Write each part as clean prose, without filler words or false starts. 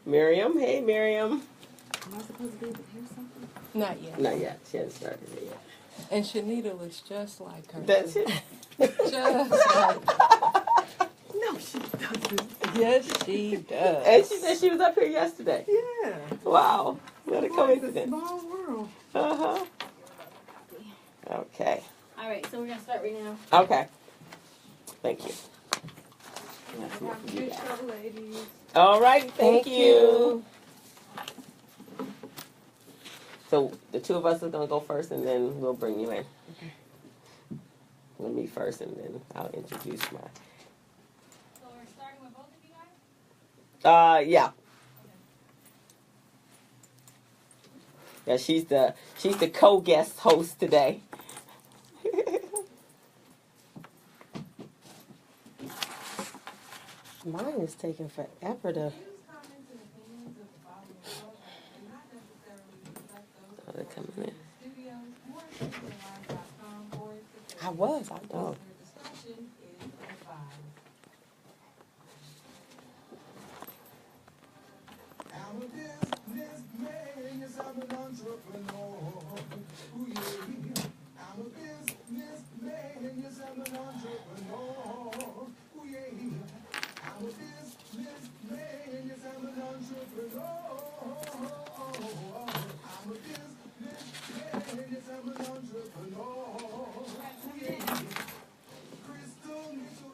Miriam. Hey, Miriam. Am I supposed to be able to hear something? Not yet. Not yet. She hasn't started it yet. And Shanita looks just like her. That's it. Just like No, she doesn't. Yes, she does. And she said she was up here yesterday. Yeah. Wow. What a It's a coincidence. small world. Uh-huh. Okay. All right, so we're going to start right now. Okay. Thank you. Have a good show, ladies. All right. Thank you. So the two of us are going to go first, and then we'll bring you in. Okay. Let me first, and then I'll introduce my... So we're starting with both of you guys? Yeah. Yeah, she's the co-guest host today. Mine is taking forever to. Oh, they're coming in. I was. I know. I'm a businessman, yes, I'm an entrepreneur. Ooh, yeah. I'm a businessman, yes, I'm an entrepreneur. Ooh, yeah. I'm a businessman, yes, I'm an entrepreneur. I'm a businessman, yes, I'm an entrepreneur. Ooh, yeah. Crystal Mitchell.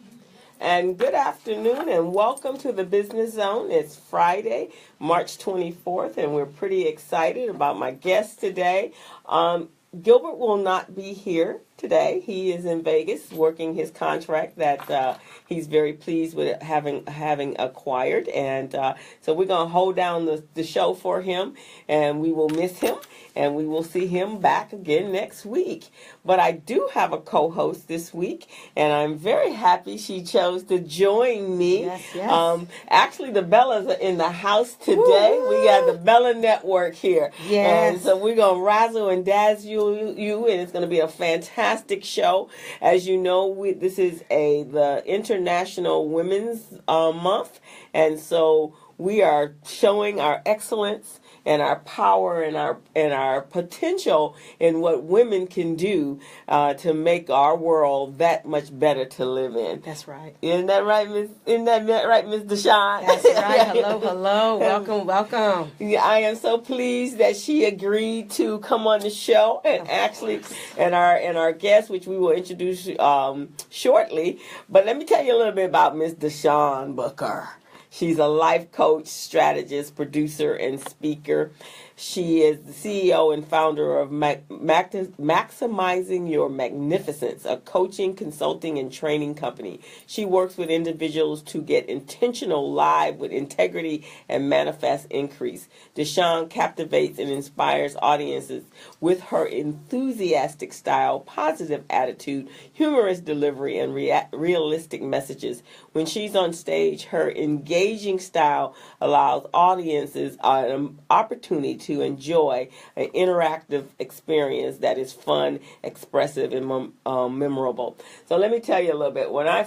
And good afternoon and welcome to the Business Zone. It's Friday, March 24th, and we're pretty excited about my guest today. Gilbert will not be here today. He is in Vegas working his contract that he's very pleased with having acquired. And so we're going to hold down the show for him, and we will miss him, and we will see him back again next week. But I do have a co-host this week, and I'm very happy she chose to join me. Yes. Actually, the Bellas are in the house today. Woo-hoo! We got the Bella Network here. Yes. And so we're going to razzle and dazzle you, and it's going to be a fantastic show. As you know, this is the International Women's Month, and so we are showing our excellence and our power and our potential in what women can do to make our world that much better to live in. That's right. Isn't that right, Miss? Isn't that right, Miss Deshawn? That's right. Hello. Welcome. Yeah, I am so pleased that she agreed to come on the show, and actually, and our guest, which we will introduce shortly. But let me tell you a little bit about Miss Deshawn Booker. She's a life coach, strategist, producer, and speaker. She is the CEO and founder of Maximizing Your Magnificence, a coaching, consulting, and training company. She works with individuals to get intentional, live with integrity, and manifest increase. Deshawn captivates and inspires audiences with her enthusiastic style, positive attitude, humorous delivery, and realistic messages. When she's on stage, her engaging style allows audiences an opportunity to enjoy an interactive experience that is fun, expressive, and memorable. So let me tell you a little bit. When I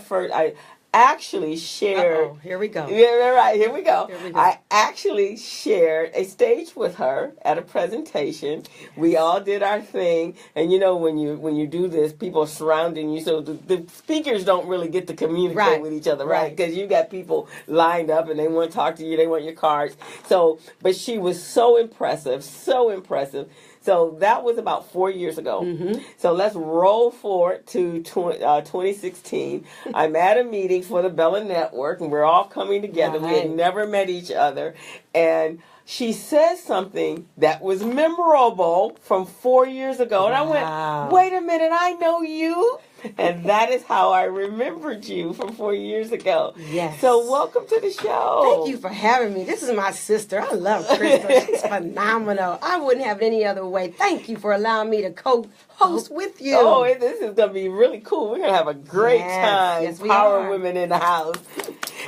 actually shared... Here we go. Yeah, right. Here we go. I actually shared a stage with her at a presentation. We all did our thing, and you know when you do this, people are surrounding you, so the speakers don't really get to communicate with each other, right? Because you got people lined up and they want to talk to you, they want your cards. So, but she was so impressive. So that was about 4 years ago. Mm-hmm. So let's roll forward to 2016. I'm at a meeting for the Bella Network, and we're all coming together. Right. We had never met each other. And she says something that was memorable from 4 years ago. And I went, wait a minute, I know you. And that is how I remembered you from 4 years ago. Yes. So welcome to the show. Thank you for having me. This is my sister. I love Crystal. She's phenomenal. I wouldn't have it any other way. Thank you for allowing me to co-host with you. Oh, this is going to be really cool. We're going to have a great time. Yes, we Power are. Women in the house.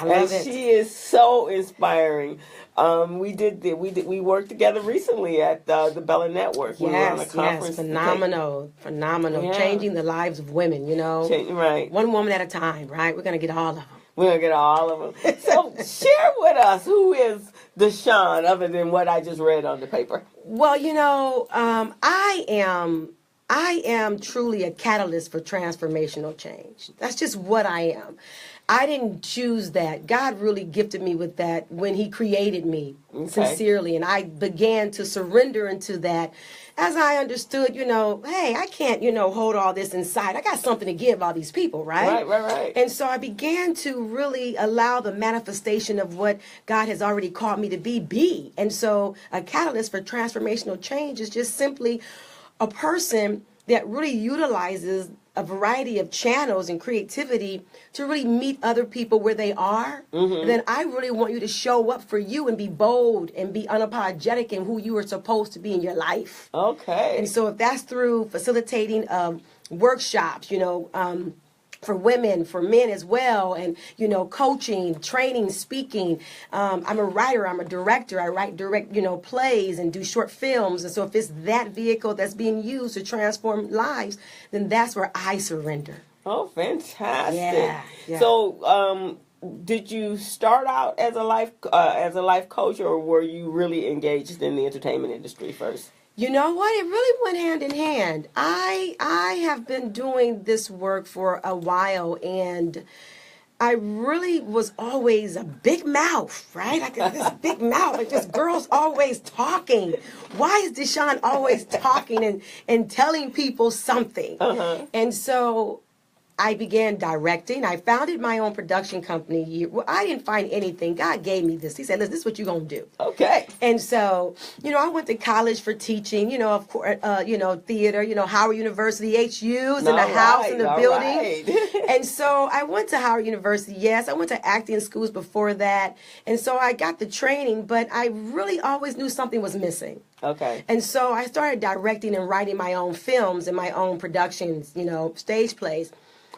I love it. She is so inspiring. We worked together recently at the Bella Network. We were on a conference. Phenomenal. Yeah. Changing the lives of women, you know. Right. One woman at a time, right? We're going to get all of them. We're going to get all of them. So share with us, who is Deshawn other than what I just read on the paper? Well, I am truly a catalyst for transformational change. That's just what I am. I didn't choose that. God really gifted me with that when he created me sincerely. And I began to surrender into that as I understood, hey, I can't, hold all this inside. I got something to give all these people, right? Right. And so I began to really allow the manifestation of what God has already called me to be. And so a catalyst for transformational change is just simply a person that really utilizes a variety of channels and creativity to really meet other people where they are. And then I really want you to show up for you and be bold and be unapologetic in who you are supposed to be in your life. Okay. And so if that's through facilitating workshops, for women, for men as well, and, coaching, training, speaking. I'm a writer, I'm a director. I write direct, plays and do short films. And so if it's that vehicle that's being used to transform lives, then that's where I surrender. Oh, fantastic. Yeah. So, did you start out as a life coach, or were you really engaged in the entertainment industry first? You know what? It really went hand in hand. I have been doing this work for a while, and I really was always a big mouth, right? I got this big mouth, like just girls always talking. Why is Deshawn always talking and telling people something? And so I began directing. I founded my own production company. Well, I didn't find anything. God gave me this. He said, listen, this is what you're going to do. Okay. And so, I went to college for teaching, of course, theater, Howard University, HU's in the house, in the building. Right. And so I went to Howard University. Yes, I went to acting schools before that. And so I got the training, but I really always knew something was missing. Okay. And so I started directing and writing my own films and my own productions, stage plays.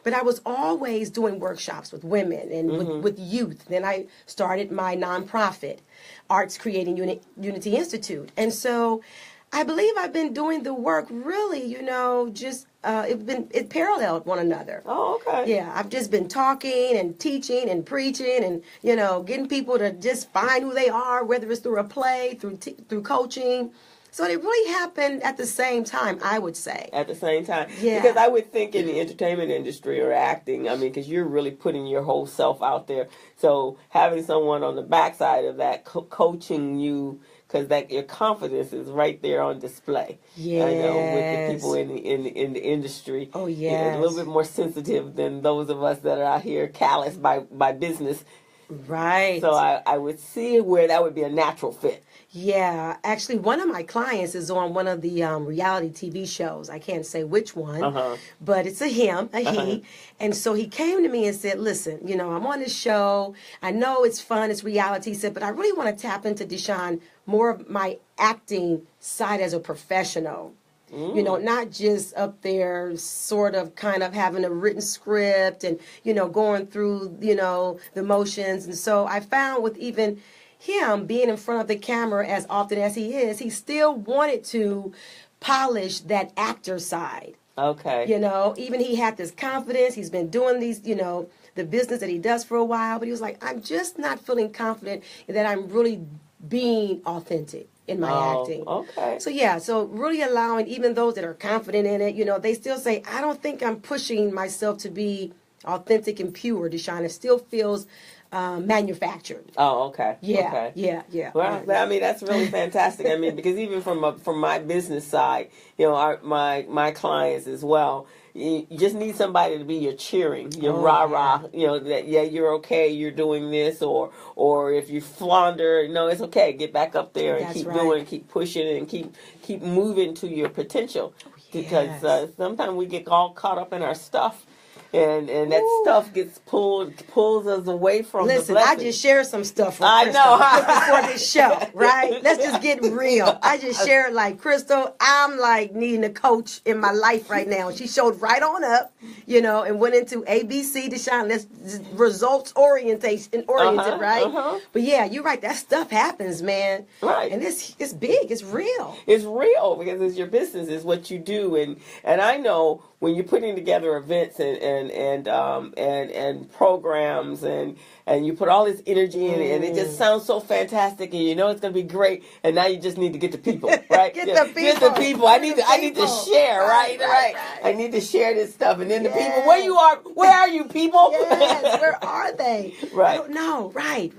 But I was always doing workshops with women and with youth. Then I started my nonprofit, Arts Creating Unity Institute. And so I believe I've been doing the work really, it paralleled one another. Oh, okay. Yeah, I've just been talking and teaching and preaching and, getting people to just find who they are, whether it's through a play, through coaching. So it really happened at the same time, I would say. At the same time. Yeah. Because I would think in the entertainment industry or acting, because you're really putting your whole self out there. So having someone on the backside of that coaching you, because your confidence is right there on display. Yes. I know, with the people in the industry. Oh, yes. A little bit more sensitive than those of us that are out here callous by business. Right. So I would see where that would be a natural fit. Yeah, actually, one of my clients is on one of the reality TV shows. I can't say which one, but it's a he. And so he came to me and said, listen, I'm on this show. I know it's fun, it's reality. He said, but I really want to tap into Deshawn, more of my acting side as a professional. Not just up there sort of kind of having a written script and, going through, the motions. And so I found with even him being in front of the camera as often as he is, he still wanted to polish that actor side. Okay. Even he had this confidence. He's been doing these, the business that he does for a while. But he was like, I'm just not feeling confident that I'm really being authentic in my acting. Okay. So, yeah, so really allowing even those that are confident in it, they still say, I don't think I'm pushing myself to be authentic and pure, Deshawn. It still feels manufactured. Oh, okay. Yeah, okay. yeah. Well, that's really fantastic. Because even from my business side, my clients as well, you just need somebody to be your cheering, your rah-rah, that, you're okay, you're doing this, or if you flounder, no, it's okay, get back up there and keep doing, keep pushing, and keep moving to your potential. Because sometimes we get all caught up in our stuff. And that stuff pulls us away from the blessing. I just shared some stuff from Crystal before this show, right? Let's just get real. I just shared like, Crystal, I'm like needing a coach in my life right now. She showed right on up, and went into ABC, Deshawn. That's results oriented, right? But yeah, you're right. That stuff happens, man. Right. And it's big. It's real. It's real because it's your business. It's what you do. And I know when you're putting together events and programs and you put all this energy in it, and it just sounds so fantastic, and you know it's going to be great, and now you just need to get the people, right? Get the people. Get the people. I need to share, right? I need to share this stuff, and then the people. Where are you people? Yes, where are they? Right. I don't know. Right.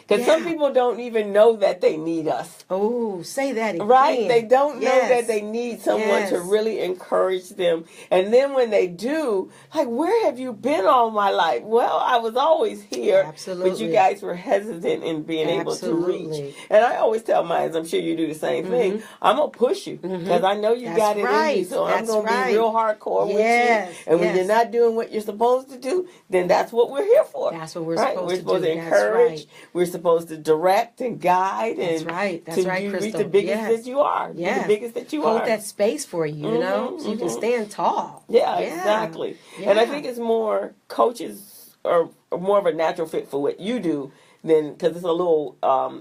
Because some people don't even know that they need us. Oh, say that again. Right? They don't know that they need someone to really encourage them. And then when they do, like, where have you been all my life? Well, I was always here. Absolutely. But you guys were hesitant in being able to reach. And I always tell mine, I'm sure you do the same thing, I'm going to push you because I know you got it in you. So I'm going to be real hardcore with you. And when you're not doing what you're supposed to do, then that's what we're here for. That's what we're supposed to do. We're supposed to encourage. We're supposed to direct and guide. That's and right. That's to right, you Crystal. Reach the biggest that you are. Yeah. The biggest that you Hold are. that space for you, you know, so you can stand tall. Yeah, exactly. Yeah. And I think it's more coaches are more of a natural fit for what you do than because it's a little.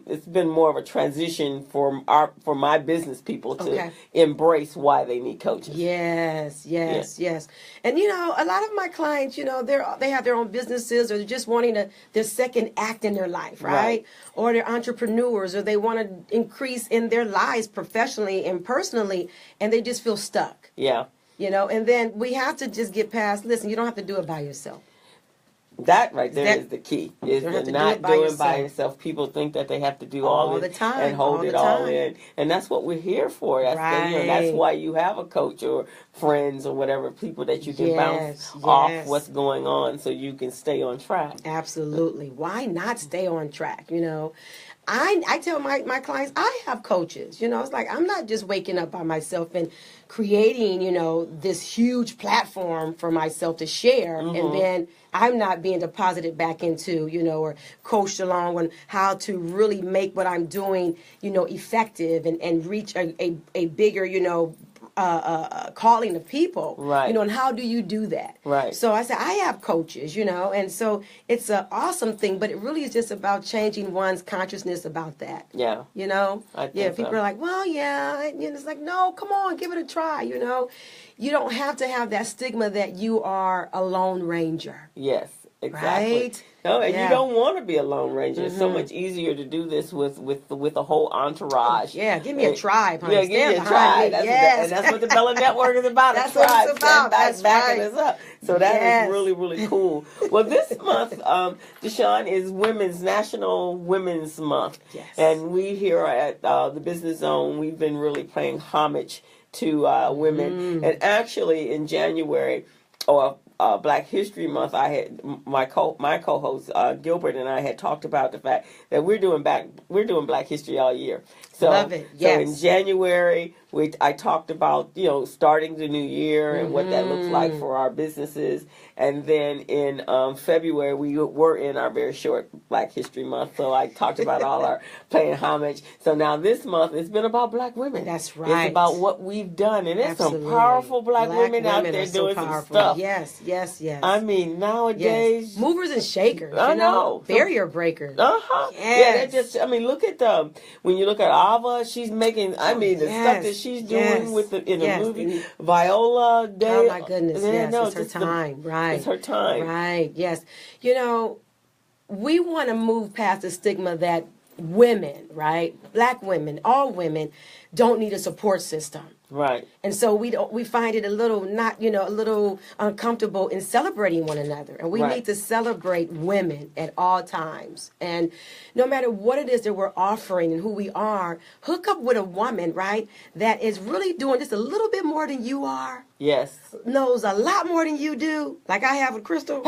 It's been more of a transition for my business people to embrace why they need coaches. Yes. And you know, a lot of my clients, you know, they have their own businesses, or they're just wanting their second act in their life, right? Or they're entrepreneurs, or they want to increase in their lives professionally and personally, and they just feel stuck. Yeah. You know, and then we have to just get past. Listen, you don't have to do it by yourself. That right there is the key. Is not doing by yourself. People think that they have to do all the time and hold it all in, and that's what we're here for. That's that's why you have a coach or friends or whatever, people that you can bounce off what's going on, so you can stay on track. Absolutely. Why not stay on track? You know, I tell my clients I have coaches. You know, it's like I'm not just waking up by myself and creating, you know, this huge platform for myself to share, and then I'm not being deposited back into, you know, or coached along on how to really make what I'm doing, you know, effective and reach a bigger, you know, calling of people, right? You know, and how do you do that, right? So I said I have coaches, you know, and so it's an awesome thing, but it really is just about changing one's consciousness about that. Yeah, you know, I think people are like, well, yeah, and it's like, no, come on, give it a try. You know, you don't have to have that stigma that you are a lone ranger. Yes, exactly. Right? No, and you don't want to be a lone ranger. It's so much easier to do this with a whole entourage. Yeah, give me a tribe, honey. Yeah, give me a tribe. And that's what the Bella Network is about. That's a tribe. what it's about. That's backing us up. So that is really, really cool. Well, this month, Deshawn, is National Women's Month. Yes. And we here at the Business Zone, we've been really paying homage to women. And actually, in January, Black History Month, I had my co-host Gilbert and I had talked about the fact that we're doing Black History all year. So, love it. Yes. So in January, I talked about, you know, starting the new year and what that looks like for our businesses. And then in February, we were in our very short Black History Month. So I talked about all our paying homage. So now this month, it's been about Black women. That's right. It's about what we've done. And there's some powerful Black women out there doing some stuff. Yes. I mean, nowadays. Yes. Movers and shakers. I know. Barrier breakers. Yes. Yeah, just, I mean, look at when you look at Ava, she's making, the stuff that she's doing in the movie. Viola Day. Oh, my goodness. Yes, it's her time. Right. It's her time. Right, yes. You know, we want to move past the stigma that women, right, Black women, all women, don't need a support system. Right. And so we find it a little uncomfortable in celebrating one another. And we need to celebrate women at all times. And no matter what it is that we're offering and who we are, hook up with a woman, right, that is really doing just a little bit more than you are. Yes. Knows a lot more than you do, like I have with Crystal.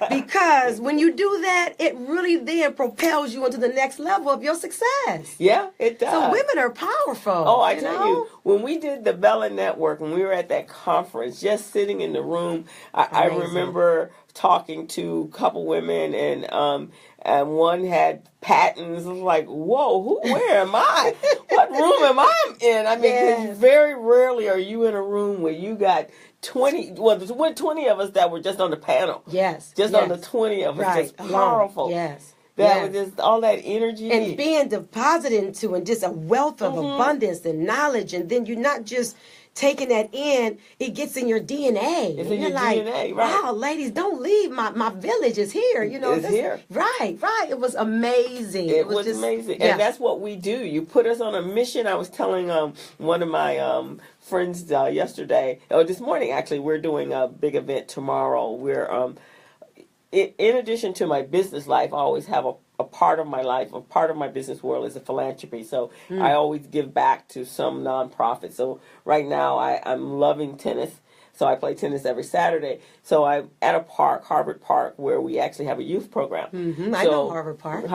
Because when you do that, it really then propels you into the next level of your success. Yeah, it does. So women are powerful. Oh, I tell you, when we did the Bella Network, when we were at that conference, just sitting in the room, I remember talking to a couple women, and one had patents. I was like, whoa, where am I? What room am I in? I mean, 'cause very rarely are you in a room where you got 20 of us that were just on the panel. Yes. Just on the 20 of us, just powerful. Yes. That was just all that energy. And being deposited into and just a wealth of abundance and knowledge. And then you're not just taking that in, it gets in your DNA. It's in your DNA, right. Wow, ladies, don't leave. My village is here. It's here. Right. It was amazing. It was just amazing. Yeah. And that's what we do. You put us on a mission. I was telling one of my friends this morning actually, we're doing a big event tomorrow. We're in addition to my business life, I always have a part of my life, a part of my business world is a philanthropy. So I always give back to some nonprofit. So right now I'm loving tennis. So I play tennis every Saturday. So I'm at a park, Harvard Park, where we actually have a youth program. I know Harvard Park.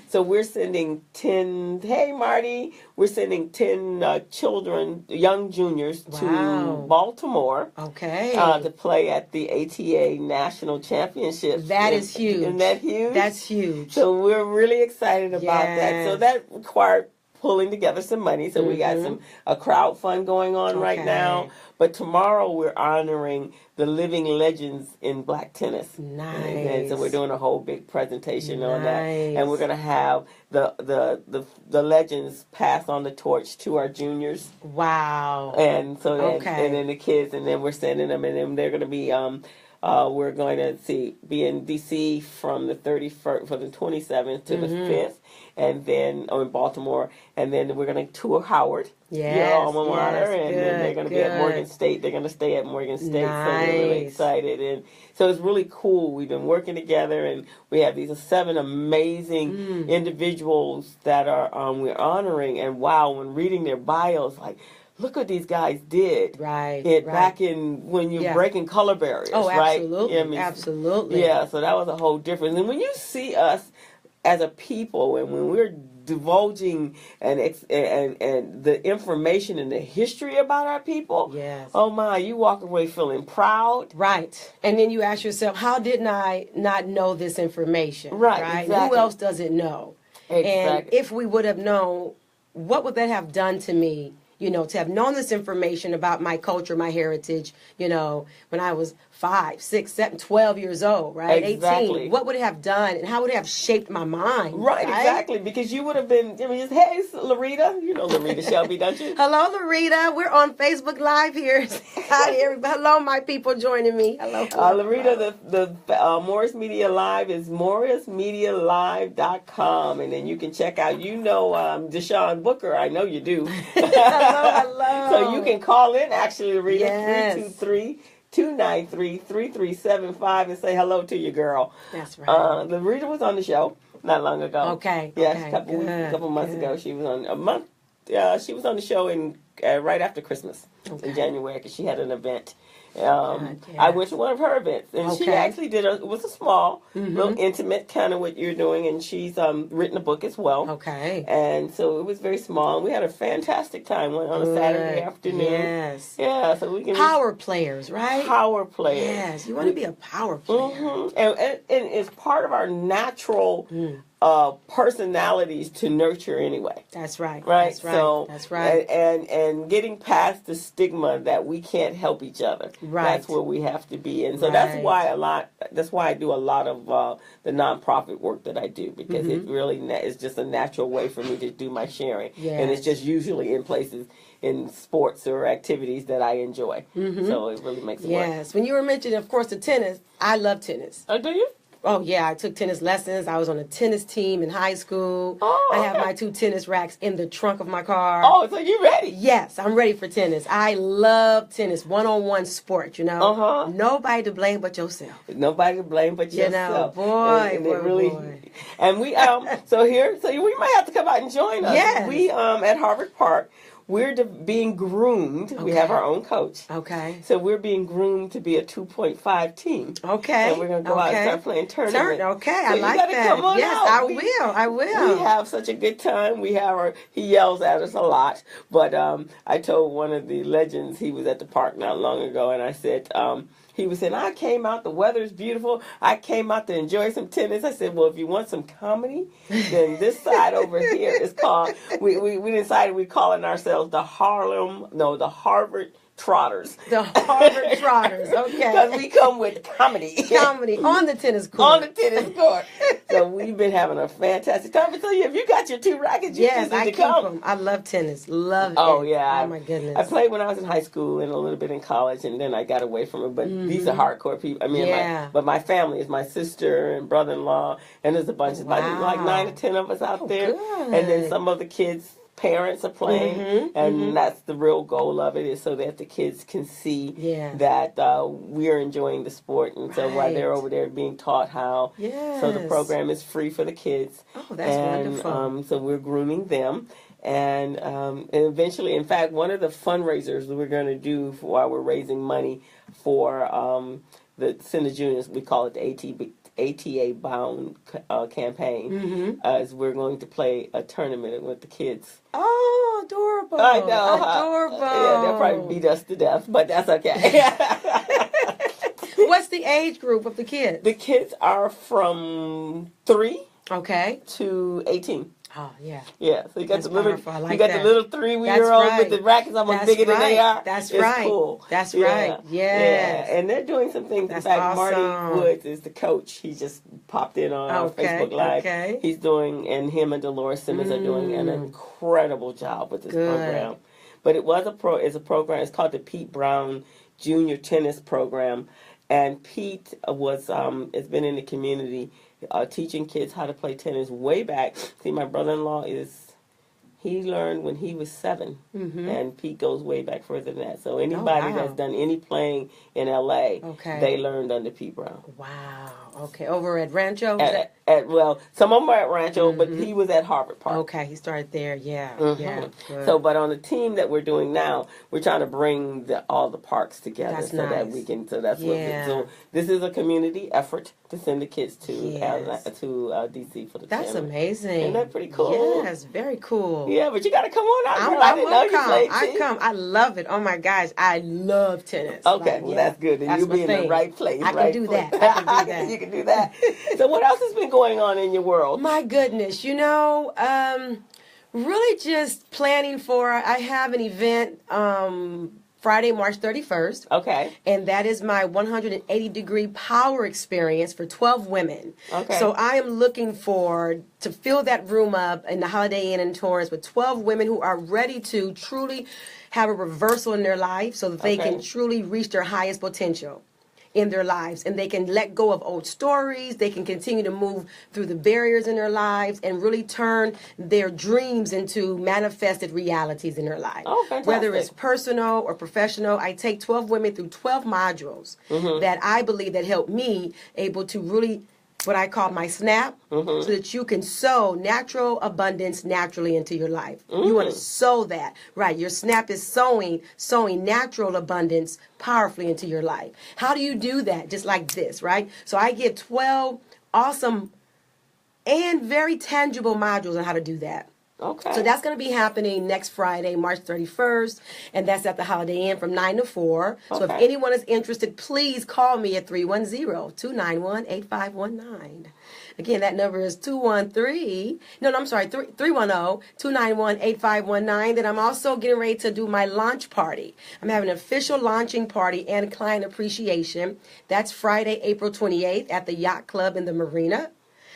So we're sending 10, hey Marty, we're sending 10 children, young juniors to Baltimore. Okay. To play at the ATA National Championships. That is huge. Isn't that huge? That's huge. So we're really excited about that. So that required pulling together some money. So we got a crowd fund going on right now. But tomorrow we're honoring the living legends in black tennis. Nice. And so we're doing a whole big presentation on that. And we're going to have the legends pass on the torch to our juniors. Wow. And so and then the kids, and then we're sending them, and then they're going to be we're going to be in DC from the 31st, from the 27th to the 5th, and then in Baltimore, and then we're going to tour Howard, your alma mater, and then they're going to be at Morgan State. They're going to stay at Morgan State, so we're really excited, and so it's really cool. We've been working together, and we have these 7 amazing individuals that are we're honoring, and wow, when reading their bios, like, look what these guys did. Back in when you're breaking color barriers. Oh, right? absolutely. Absolutely. Yeah, so that was a whole difference. And when you see us as a people, and when we're divulging and the information and the history about our people, oh my, you walk away feeling proud. Right. And then you ask yourself, how didn't I not know this information? Right. Exactly. Who else does it know? Exactly. And if we would have known, what would that have done to me? To have known this information about my culture, my heritage, when I was 5, 6, 7, 12 years old, right? Exactly. 18. What would it have done, and how would it have shaped my mind? Right, exactly. Because you would have been, just, hey, Larita. You know Larita Shelby, don't you? Hello, Larita. We're on Facebook Live here. Hi, everybody. Hello, my people joining me. Hello. Larita, the Morris Media Live is morrismedialive.com. And then you can check out, Deshaun Booker. I know you do. Hello. So you can call in, actually, Larita, 323-293-3375 and say hello to your girl. That's right. Larita was on the show not long ago. Okay. Yes, a couple months ago. She was on she was on the show right after Christmas in January, because she had an event. I went to one of her events, and she actually it was a small, little intimate, kind of what you're doing, and she's written a book as well. Okay. And so it was very small, and we had a fantastic time on a Saturday afternoon. Yes. Yeah, so we can... Power players, right? Power players. Yes, you want to be a power player. And it's part of our natural... personalities to nurture anyway. That's right. Right. That's right. So that's right. And getting past the stigma that we can't help each other. Right. That's where we have to be. And so that's why I do a lot of the nonprofit work that I do, because it really is just a natural way for me to do my sharing. Yes. And it's just usually in places in sports or activities that I enjoy. So it really makes it work. Yes. When you were mentioning, of course, the tennis, I love tennis. Oh, do you? Oh, yeah, I took tennis lessons. I was on a tennis team in high school. Oh, I have my 2 tennis racks in the trunk of my car. Oh, so you're ready? Yes, I'm ready for tennis. I love tennis, one-on-one sport, Nobody to blame but yourself. Nobody to blame but yourself. Boy. And we, so we might have to come out and join us. Yes. We, at Harvard Park, we're being groomed. Okay. We have our own coach. Okay. So we're being groomed to be a 2.5 team. Okay. And we're going to go out and start playing tournaments. Okay, so I like that. Come on yes, out. I will. We have such a good time. He yells at us a lot. But I told one of the legends, he was at the park not long ago, and I said, he was saying, I came out, the weather's beautiful. I came out to enjoy some tennis. I said, well, if you want some comedy, then this side over here is called, we decided we're calling ourselves the Harvard Trotters. The Harvard Trotters. Okay. Because we come with comedy. Comedy on the tennis court. On the tennis court. So we've been having a fantastic time. So if you got your 2 rackets, you Yes, just need I to keep come. them. I love tennis. Love it. Oh, yeah. Oh, my goodness. I played when I was in high school and a little bit in college, and then I got away from it. But these are hardcore people. I mean, Yeah. but my family is my sister and brother-in-law, and there's a bunch of like 9 or 10 of us out there. good. And then some of the kids' parents are playing, and that's the real goal of it, is so that the kids can see that we're enjoying the sport, and so while they're over there being taught how, so the program is free for the kids. Oh, that's wonderful. So we're grooming them. And eventually, in fact, one of the fundraisers that we're going to do while we're raising money for the Center Juniors, we call it the ATA Bound campaign, is we're going to play a tournament with the kids. Oh, adorable. I know. Adorable. Yeah, they'll probably beat us to death, but that's okay. What's the age group of the kids? The kids are from 3 to 18. Oh, yeah. Yeah, so you got That's the little, powerful. I like you got that. the little 3-year-olds with the rackets almost bigger than they are. That's it's right. Cool. That's Yeah. right. Yes. Yeah, and they're doing some things. That's in fact, awesome. Marty Woods is the coach. He just popped in on our Facebook Live. Okay. He's doing, and him and Dolores Simmons are doing an incredible job with this program. But it was it's a program. It's called the Pete Brown Junior Tennis Program, and Pete was has been in the community teaching kids how to play tennis way back. See, my brother-in-law he learned when he was 7, and Pete goes way back further than that. So anybody that's done any playing in L.A., they learned under Pete Brown. Wow. Okay. Over at Rancho? Well, some of them are at Rancho, but he was at Harvard Park. Okay, he started there. Yeah. Yeah. Good. So, but on the team that we're doing now, we're trying to bring all the parks together that we can. So that's what. So this is a community effort to send the kids to DC for the. That's tournament. amazing. Isn't that pretty cool? Yes, very cool. Yeah, but you got to come on out. Girl. I didn't will know you come. played I come. I love it. Oh my gosh, I love tennis. Okay, well that's good. And you'll be in the right place. I can do that. I can do that. You can do that. So what else has been going on in your world? My goodness, really just planning for. I have an event Friday, March 31st. Okay. And that is my 180-degree power experience for 12 women. Okay. So I am looking to fill that room up in the Holiday Inn in Torrance with 12 women who are ready to truly have a reversal in their life so that they can truly reach their highest potential in their lives, and they can let go of old stories. They can continue to move through the barriers in their lives and really turn their dreams into manifested realities in their life. Oh, fantastic. Whether it's personal or professional, I take 12 women through 12 modules that I believe that help me able to really what I call my snap, so that you can sow natural abundance naturally into your life. You want to sow that, right? Your snap is sowing natural abundance powerfully into your life. How do you do that? Just like this, right? So I give 12 awesome and very tangible modules on how to do that. Okay. So that's going to be happening next Friday, March 31st, and that's at the Holiday Inn from 9 to 4. So if anyone is interested, please call me at 310-291-8519. Again, that number is 310-291-8519. Then I'm also getting ready to do my launch party. I'm having an official launching party and client appreciation. That's Friday, April 28th at the Yacht Club in the Marina.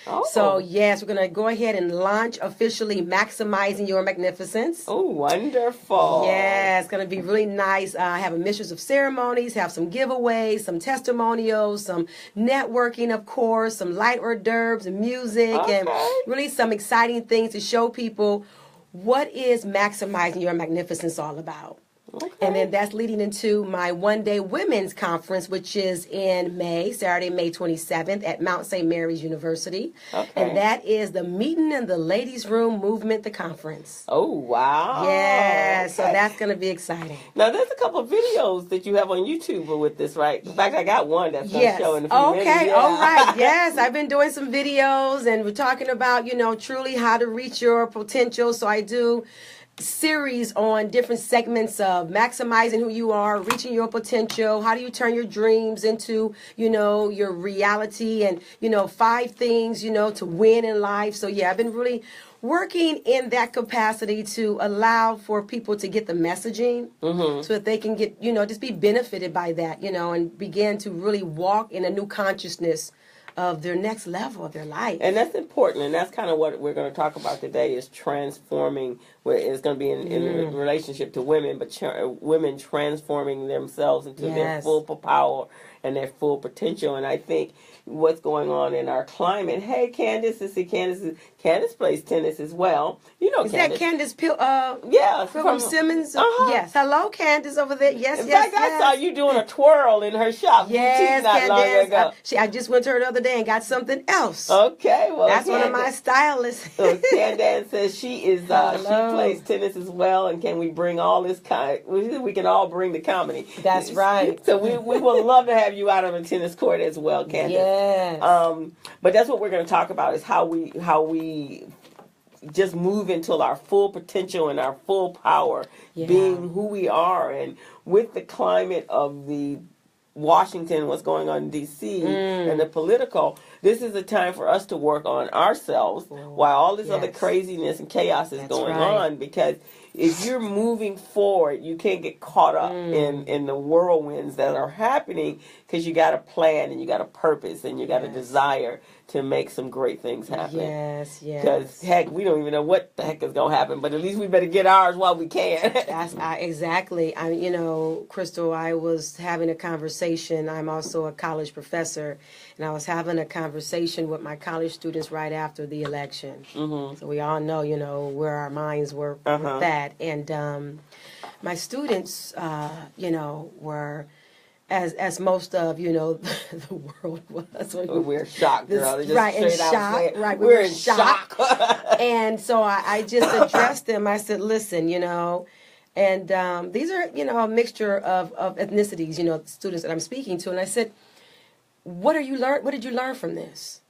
Oh. So, yes, we're going to go ahead and launch officially Maximizing Your Magnificence. Oh, wonderful. Yeah, it's going to be really nice. I have a mistress of ceremonies, have some giveaways, some testimonials, some networking, of course, some light hors d'oeuvres and music, and really some exciting things to show people what is Maximizing Your Magnificence all about. Okay. And then that's leading into my one-day women's conference, which is in May, Saturday, May 27th at Mount St. Mary's University. Okay. And that is the Meeting in the Ladies' Room Movement, the conference. Oh, wow. Yeah, okay. So that's going to be exciting. Now, there's a couple of videos that you have on YouTube with this, right? In fact, I got one that's going to show in a few minutes. Okay, all right. Yes, I've been doing some videos, and we're talking about, truly how to reach your potential. So I do series on different segments of maximizing who you are, reaching your potential, how do you turn your dreams into, your reality, and, 5 things, to win in life. So, yeah, I've been really working in that capacity to allow for people to get the messaging so that they can get, just be benefited by that, and begin to really walk in a new consciousness of their next level of their life. And that's important, and that's kind of what we're going to talk about today is transforming, where it's going to be in relationship to women, but women transforming themselves into their full power and their full potential. And I think what's going on in our climate, hey, Candace plays tennis as well. You know, is Candace. That Candace yeah, from Simmons? Yes. Hello, Candace over there. Yes, in fact, I saw you doing a twirl in her shop. Yes, not long ago. I just went to her the other day and got something else. Okay, well, that's one of my stylists. So Candace says she is she plays tennis as well, and can we bring all this we can all bring the comedy. That's right. So we would love to have you out on a tennis court as well, Candace. Yes. But that's what we're going to talk about is how we just move into our full potential and our full power, being who we are. And with the climate of the Washington, what's going on in D.C. and the political, this is a time for us to work on ourselves while all this other craziness and chaos is going on, because if you're moving forward, you can't get caught up in the whirlwinds that are happening, because you got a plan and you got a purpose and you got a desire to make some great things happen. Yes. Because, heck, we don't even know what the heck is going to happen, but at least we better get ours while we can. Exactly. Crystal, I was having a conversation. I'm also a college professor, and I was having a conversation with my college students right after the election. So we all know, where our minds were with that. And my students, were... As most of the world was. We're shocked, girl. Just right, in shock. Right, we're in shock. And so I just addressed them. I said, listen, and these are a mixture of ethnicities, students that I'm speaking to. And I said, what did you learn from this?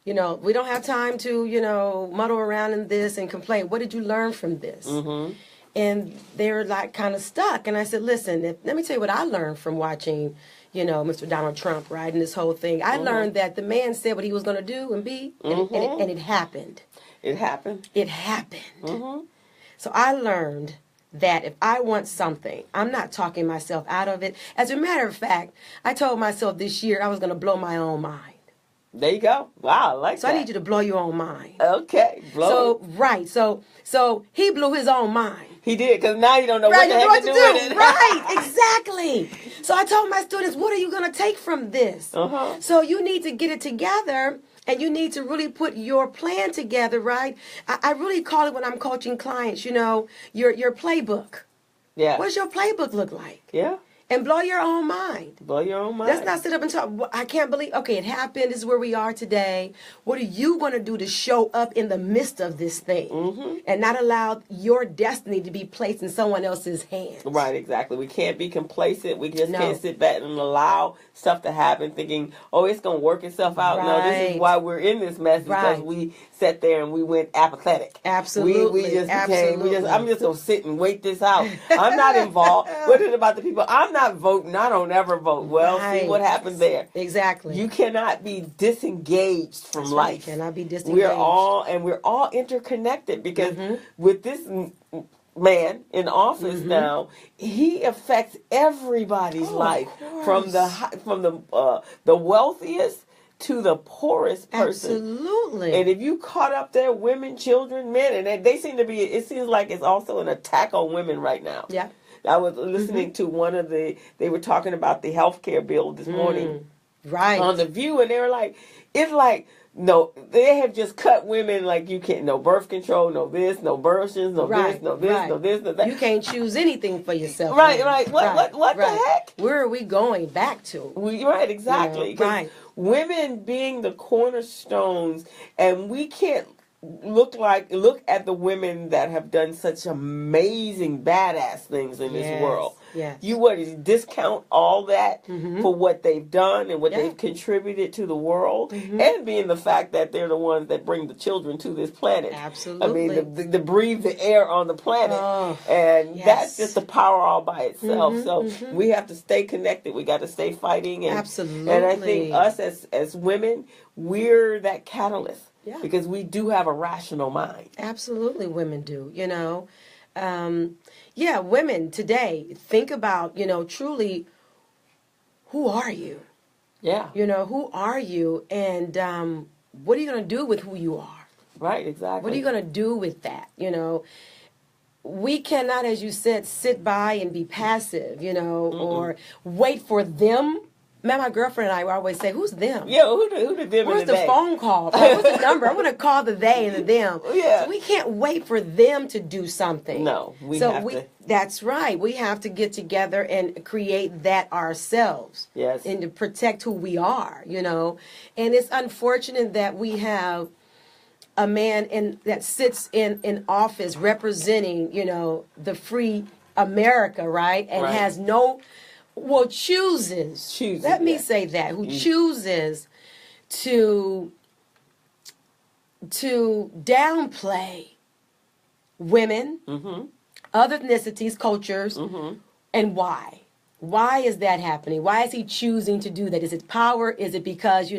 We don't have time to muddle around in this and complain. What did you learn from this? And they're like kind of stuck. And I said, listen, let me tell you what I learned from watching, Mr. Donald Trump, right, and this whole thing. I learned that the man said what he was going to do and be, and it happened. It happened. It happened. So I learned that if I want something, I'm not talking myself out of it. As a matter of fact, I told myself this year I was going to blow my own mind. There you go. Wow, I like that. So I need you to blow your own mind. Okay, blow. So he blew his own mind. He did, because now you don't know what the heck to do with it. Right, exactly. So I told my students, what are you going to take from this? So you need to get it together, and you need to really put your plan together, right? I really call it, when I'm coaching clients, your playbook. Yeah. What does your playbook look like? Yeah. And blow your own mind. Blow your own mind. Let's not sit up and talk. I can't believe, okay, it happened. This is where we are today. What are you going to do to show up in the midst of this thing and not allow your destiny to be placed in someone else's hands? Right, exactly. We can't be complacent. We just can't sit back and allow stuff to happen thinking, oh, it's going to work itself out. Right. No, this is why we're in this mess, because we sat there and we went apathetic. Absolutely. We just became, I'm just going to sit and wait this out. I'm not involved. What is it about the people? I'm not voting. I don't ever vote. Well, see what happens there. Exactly. You cannot be disengaged from life. You cannot be disengaged. We're all interconnected, because with this man in office now, he affects everybody's life, from the wealthiest to the poorest person. Absolutely. And if you caught up there, women, children, men, and they seem to be, it seems like it's also an attack on women right now. Yeah. I was listening to they were talking about the health care bill this morning. Right. On The View, and they were like, it's like, no, they have just cut women like you can't, no birth control, no this, no abortions, no this, no this, no this, no that. You can't choose anything for yourself. Right. What the heck? Where are we going back to? Right, exactly. Right. Women being the cornerstones, and we can't look at the women that have done such amazing badass things in this world. Yes. You discount all that for what they've done and what they've contributed to the world, and being the fact that they're the ones that bring the children to this planet. Absolutely. I mean, to breathe the air on the planet, and that's just the power all by itself. So we have to stay connected. We got to stay fighting. And, absolutely. And I think us as women, we're that catalyst. Yeah. Because we do have a rational mind. Absolutely, women do, yeah, women today, think about, truly, who are you? Yeah. Who are you? And what are you going to do with who you are? Right, exactly. What are you going to do with that? We cannot, as you said, sit by and be passive, or wait for them. Man, my girlfriend and I always say, who's them? Yeah, who the them Where's and the the they? phone call? What's the number? I want to call the they and the them. Yeah. So we can't wait for them to do something. No, we so have to. That's right. We have to get together and create that ourselves. Yes. And to protect who we are, And it's unfortunate that we have a man that sits in office representing, the free America, right? And Right. has chooses. Let me say that. Who chooses to downplay women, other ethnicities, cultures, and why? Why is that happening? Why is he choosing to do that? Is it power? Is it because, we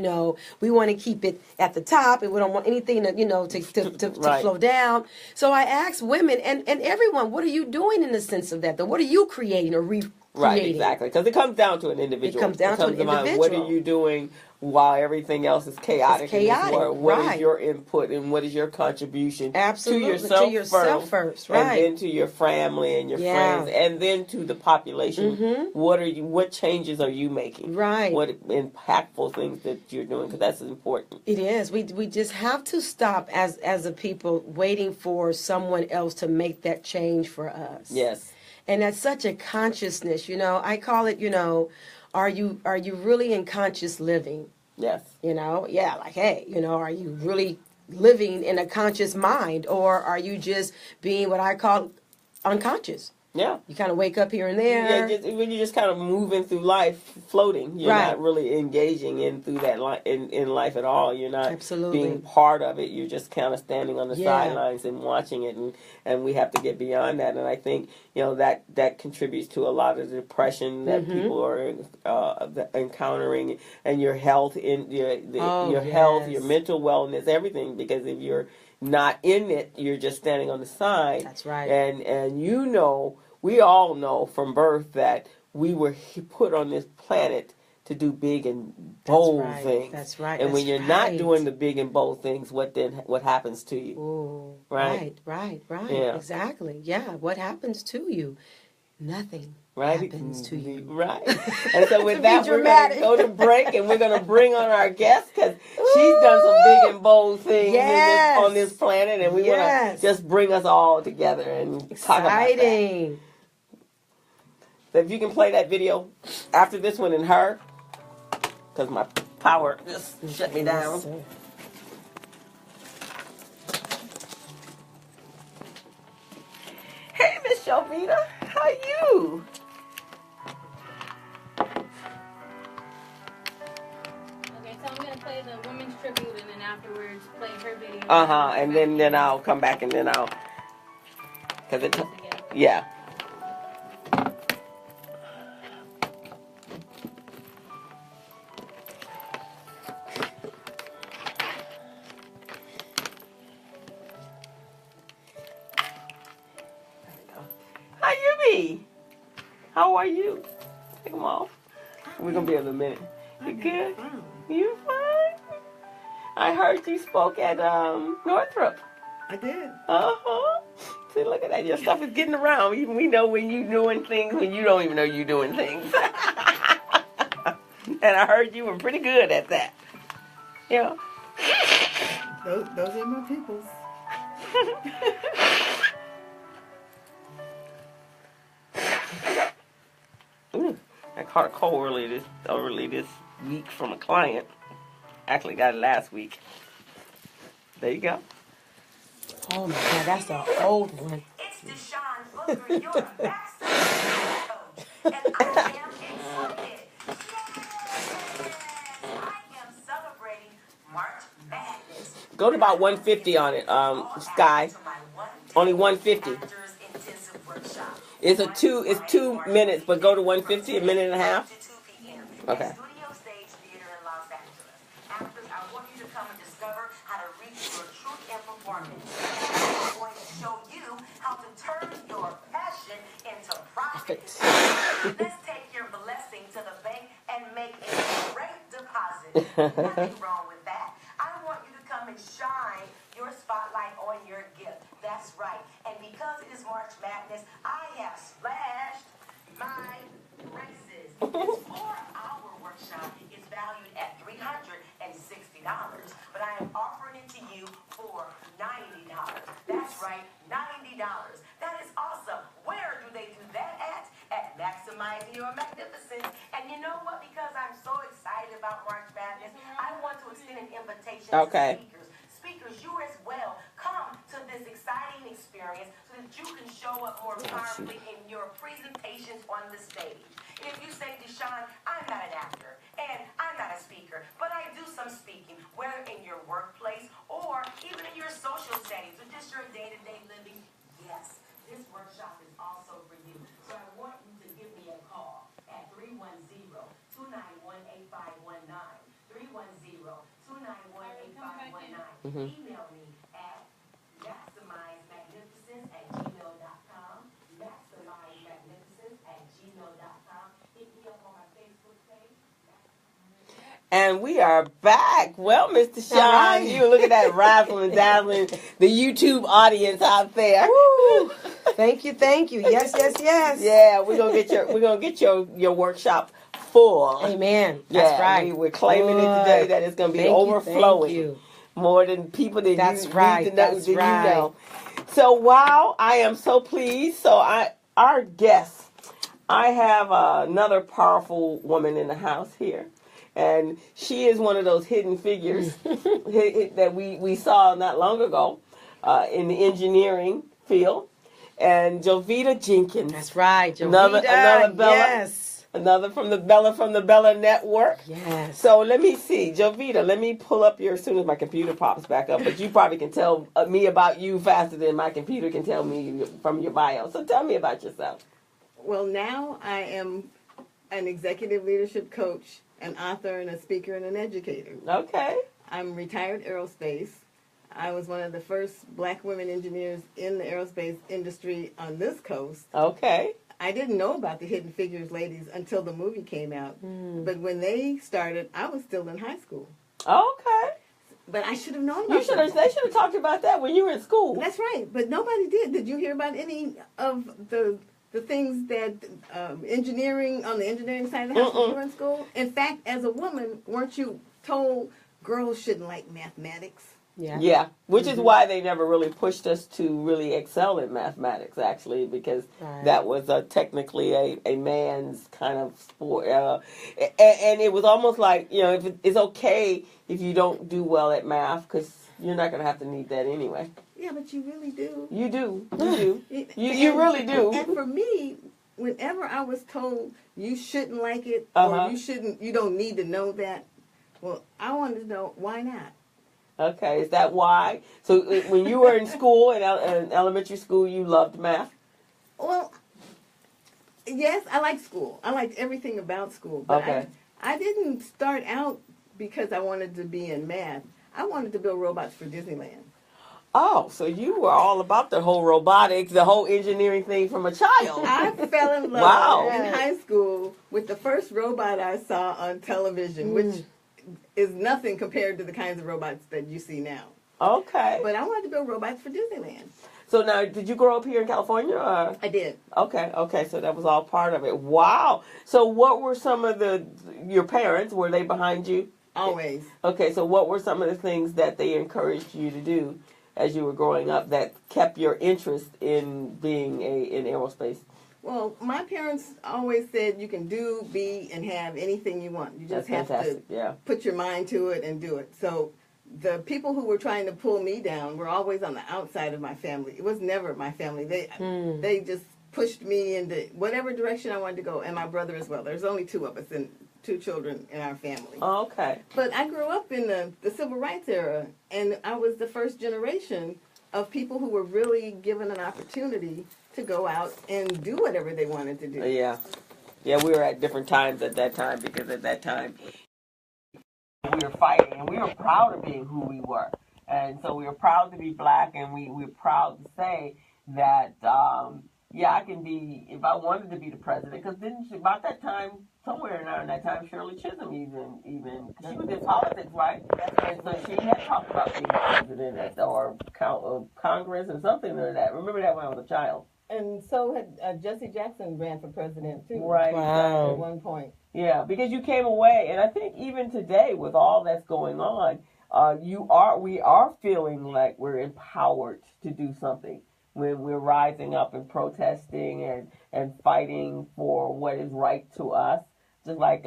want to keep it at the top and we don't want anything to, to Right. flow down? So I ask women and everyone, what are you doing in the sense of that? What are you creating or recreating? Right, exactly. Because it comes down to an individual. It comes down to an individual. What are you doing while everything else is chaotic? It's chaotic, in this world? What right. is your input and what is your contribution Absolutely. to yourself first, right? And then to your family and your friends, and then to the population. What changes are you making? Right. What impactful things that you're doing? Because that's important. It is. We just have to stop as a people waiting for someone else to make that change for us. Yes. And that's such a consciousness, I call it, are you really in conscious living? Yes. Yeah, like, hey, are you really living in a conscious mind, or are you just being what I call unconscious? Yeah. You kind of wake up here and there. Yeah, when you're just kind of moving through life, floating. You're Right. not really engaging through that in life at all. You're not Absolutely. being part of it. You're just kind of standing on the Yeah. sidelines and watching it, and we have to get beyond that. And I think that contributes to a lot of the depression that people are encountering, and your health, your health, your mental wellness, everything. Because if you're not in it, you're just standing on the side. That's right. And we all know from birth that we were put on this planet to do big and bold things. That's right. And when That's you're not right. doing the big and bold things, what happens to you? Ooh, Right? Right. Yeah. Exactly. Yeah. What happens to you? Nothing. Right? Happens to you. Right. And so with To be that, we're going dramatic. to go to break, and we're going to bring on our guest, because she's done some big and bold things Yes. on this planet, and we want Yes. to just bring us all together and talk about that. Exciting. So if you can play that video after this one and her, because my power just shut me down. Hey, Miss Jovita, how you? Okay, so I'm gonna play the women's tribute and then afterwards play her video. And then I'll come back and then I'll, because it, yeah. How you be? How are you? Take them off. We're gonna be in a minute. You good? You fine? I heard you spoke at Northrop. I did. See, look at that. Your stuff is getting around. Even we know when you're doing things when you don't even know you're doing things. And I heard you were pretty good at that. Yeah. Those are my peoples. Ooh, I caught a cold early this week from a client. Actually got it last week. There you go. Oh my God, that's an old one. It's Deshaun Booker, your master coach, and I am excited. Yes, I am celebrating March Madness. Go to about 150 on it, Sky. Only 150. It's 2 minutes, but go to 150, a minute and a half. Okay. Studio Stage Theater in Los Angeles. Actors, I want you to come and discover how to reach profit. Let's take your blessing to the bank and make a great deposit. Nothing wrong with that. I want you to come and shine your spotlight on your gift. That's right. And because it is March Madness, I have splashed my prices. This 4-hour workshop is valued at $360, but I am offering it to you for $90. That's right, $90. That is awesome. Where do they do that at? At Maximizing Your Magnificence. And you know what? Because I'm so excited about March Madness, I want to extend an invitation to speakers. Speakers, you as well, come to this exciting experience so that you can show up more powerfully in your presentations on the stage. And if you say, Deshaun, I'm not an actor and I'm not a speaker, but I do some speaking, whether in your workplace or even in your social settings or just your day-to-day living, yes, this workshop is also for you. So I want you to give me a call at 310-291-8519. 310-291-8519. Email me at maximizemagnificence@gmail.com. Maximizemagnificence@gmail.com. Hit me up on my Facebook page. And we are back. Well, Mr. Sean, you look at that razzling and dazzling, the YouTube audience out there. Woo. Thank you. Yes. Yeah, we're gonna get your workshop full. Amen. That's right. We're claiming it today that it's gonna be overflowing. Thank you. More than people that That's you right. need to know. That's that right. You know. So wow, I am so pleased. So our guest, I have another powerful woman in the house here. And she is one of those hidden figures that we saw not long ago in the engineering field. And Jovita Jenkins. That's right, Jovita. Another Bella. Yes. Another from the Bella Network. Yes. So let me see. Jovita, let me pull up as soon as my computer pops back up. But you probably can tell me about you faster than my computer can tell me from your bio. So tell me about yourself. Well, now I am an executive leadership coach, an author, and a speaker, and an educator. Okay. I'm retired aerospace. I was one of the first black women engineers in the aerospace industry on this coast. Okay. I didn't know about the Hidden Figures ladies until the movie came out. But when they started, I was still in high school. Okay. But I should have known about them. They should have talked about that when you were in school. That's right. But nobody did. Did you hear about any of the things that engineering, on the engineering side of the house, when you were in school? In fact, as a woman, weren't you told girls shouldn't like mathematics? Yeah, which is why they never really pushed us to really excel in mathematics, actually, because that was technically a man's kind of sport. And it was almost like, it's okay if you don't do well at math, because you're not going to have to need that anyway. Yeah, but you really do. You do. You really do. And for me, whenever I was told you shouldn't like it, or you don't need to know that, well, I wanted to know, why not? Okay, is that why? So when you were in school, in elementary school, you loved math? Well, yes, I liked school. I liked everything about school. But I didn't start out because I wanted to be in math. I wanted to build robots for Disneyland. Oh, so you were all about the whole robotics, the whole engineering thing from a child. I fell in love in high school with the first robot I saw on television, which is nothing compared to the kinds of robots that you see now. Okay. But I wanted to build robots for Disneyland. So now, did you grow up here in California? Or? I did. Okay, so that was all part of it. Wow. So what were some of your parents, were they behind you? Always. Okay, so what were some of the things that they encouraged you to do as you were growing up that kept your interest in being in aerospace? Well, my parents always said you can do, be, and have anything you want. You just have to put your mind to it and do it. So the people who were trying to pull me down were always on the outside of my family. It was never my family. They just pushed me into whatever direction I wanted to go, and my brother as well. There's only two of us and two children in our family. Okay. But I grew up in the civil rights era, and I was the first generation of people who were really given an opportunity to go out and do whatever they wanted to do. Yeah, we were at different times at that time, because at that time we were fighting, and we were proud of being who we were. And so we were proud to be black, and we were proud to say that yeah, I can be, if I wanted to be the president, because then about that time, somewhere around that time, Shirley Chisholm even she was in politics, right? And so she had talked about being president or Congress or something like that. Remember that when I was a child. And so had Jesse Jackson ran for president too. Right. Wow. At one point. Yeah, because you came away, and I think even today with all that's going on, we are feeling like we're empowered to do something when we're rising up and protesting and fighting for what is right to us, just like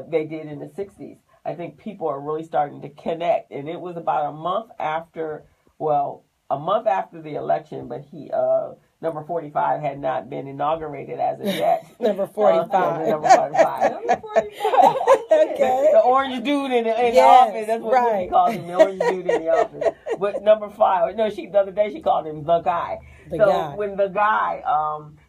they did in the 60s. I think people are really starting to connect, and it was about a month after the election, but number 45 had not been inaugurated as of yet. Number 45. Number 45. Number 45. Okay. The orange dude in the office. That's what she called him, the orange dude in the office. But number 5, no, the other day she called him the guy. When the guy,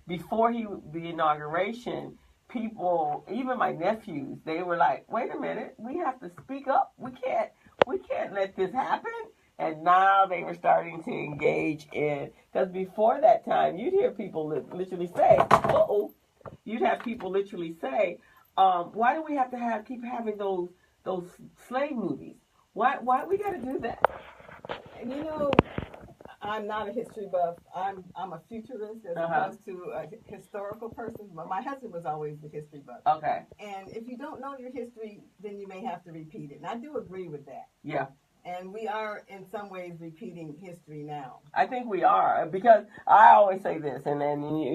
before the inauguration, people, even my nephews, they were like, wait a minute, we have to speak up. We can't let this happen. And now they were starting to engage in, because before that time, you'd hear people literally say, you'd have people literally say, why do we have to keep having those slave movies? Why we got to do that? And I'm not a history buff. I'm a futurist as opposed to a historical person. But my husband was always the history buff. Okay. And if you don't know your history, then you may have to repeat it. And I do agree with that. Yeah. And we are, in some ways, repeating history now. I think we are, because I always say this, and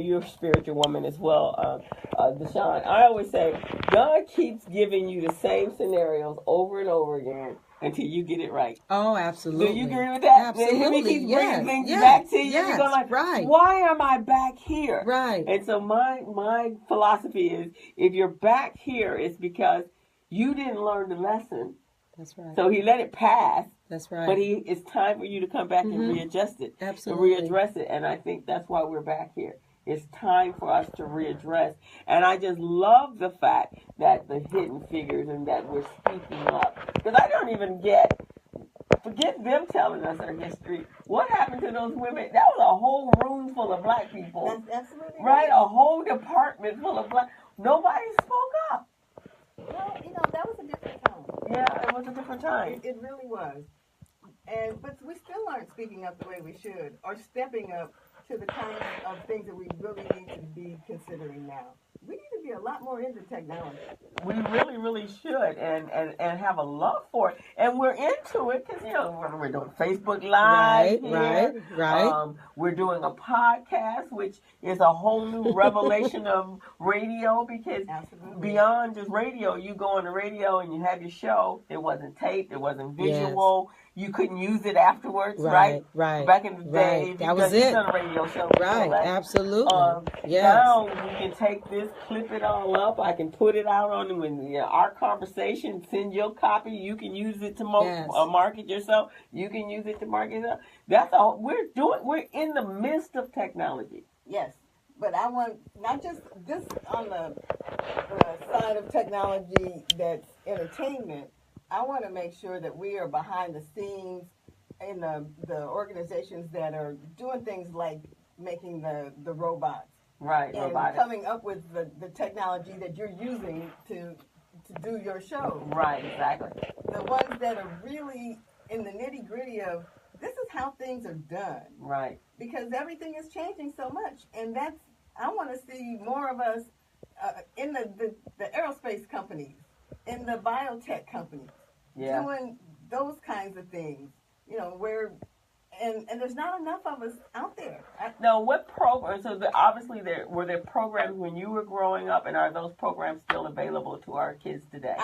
you're a spiritual woman as well, Deshaun. I always say, God keeps giving you the same scenarios over and over again until you get it right. Oh, absolutely. Do you agree with that? Absolutely. He keeps bringing things back to you. Yes. You're going like, right. Why am I back here? Right. And so my philosophy is, if you're back here, it's because you didn't learn the lesson. That's right. So he let it pass. That's right. But it's time for you to come back and readjust it. Absolutely. And readdress it. And I think that's why we're back here. It's time for us to readdress. And I just love the fact that the hidden figures and that we're speaking up. Because I don't even forget them telling us our history. What happened to those women? That was a whole room full of black people. That's absolutely right. A whole department full of black. Nobody spoke up. Well, that was a different time. Yeah, it was a different time. It really was. But we still aren't speaking up the way we should, or stepping up to the kinds of things that we really need to be considering now. We need to be a lot more into technology. We really, really should, and have a love for it. And we're into it because, we're doing Facebook Live Right. We're doing a podcast, which is a whole new revelation of radio, because beyond just radio, you go on the radio and you have your show. It wasn't taped. It wasn't visual. Yes. You couldn't use it afterwards, right? Right. Back in the day, that was it. Done a radio show. Right, absolutely. Yes. Now we can take this, clip it all up. I can put it out on our conversation. Send your copy. You can use it to market yourself. You can use it to market yourself. That's all we're doing. We're in the midst of technology. Yes. But I want not just this on the side of technology that's entertainment. I want to make sure that we are behind the scenes in the organizations that are doing things like making the robots. Right, and coming up with the technology that you're using to do your show. Right, exactly. The ones that are really in the nitty-gritty of this is how things are done. Right. Because everything is changing so much. And I want to see more of us in the aerospace companies, in the biotech companies, doing those kinds of things, where, and there's not enough of us out there. No, what programs, so obviously were there programs when you were growing up, and are those programs still available to our kids today?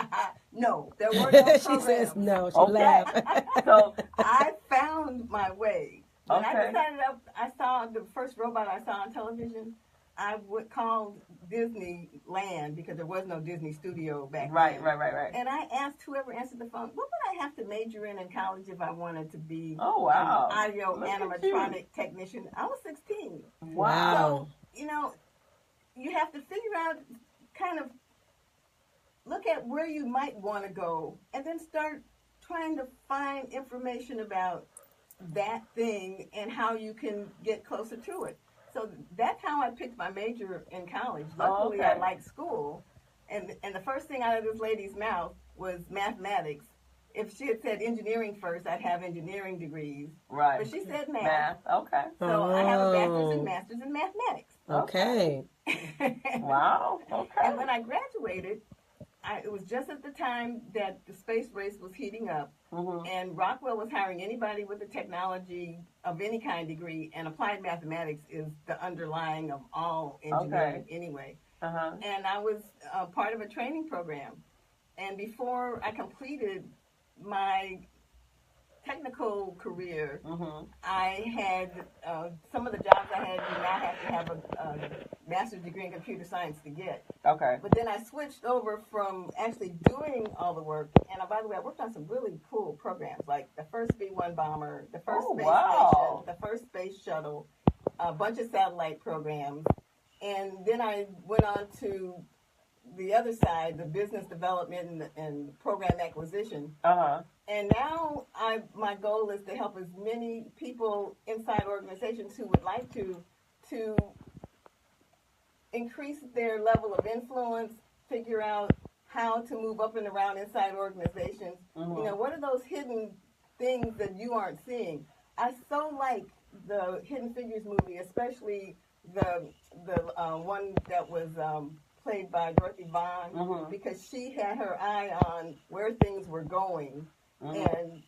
No, there were no programs. She says no, she laughed. So I found my way. When I decided I saw the first robot I saw on television, I called Disneyland because there was no Disney studio back then. Right. And I asked whoever answered the phone, what would I have to major in college if I wanted to be an audio animatronic technician? I was 16. Wow. So, you have to figure out, kind of look at where you might want to go and then start trying to find information about that thing and how you can get closer to it. So that's how I picked my major in college. Luckily, I liked school. And the first thing out of this lady's mouth was mathematics. If she had said engineering first, I'd have engineering degrees. Right. But she said math. Okay. So I have a bachelor's and master's in mathematics. Okay. Wow. Okay. And when I graduated, it was just at the time that the space race was heating up, and Rockwell was hiring anybody with a technology of any kind degree, and applied mathematics is the underlying of all engineering anyway. And I was part of a training program. And before I completed my technical career, I had some of the jobs I had, you now have to have a master's degree in computer science to get. Okay. But then I switched over from actually doing all the work, and by the way, I worked on some really cool programs, like the first B-1 bomber, the first space station, the first space shuttle, a bunch of satellite programs, and then I went on to the other side, the business development and program acquisition. And now my goal is to help as many people inside organizations who would like to increase their level of influence, figure out how to move up and around inside organizations. You know, what are those hidden things that you aren't seeing? I so like the Hidden Figures movie, especially the one that was played by Dorothy Vaughan, because she had her eye on where things were going and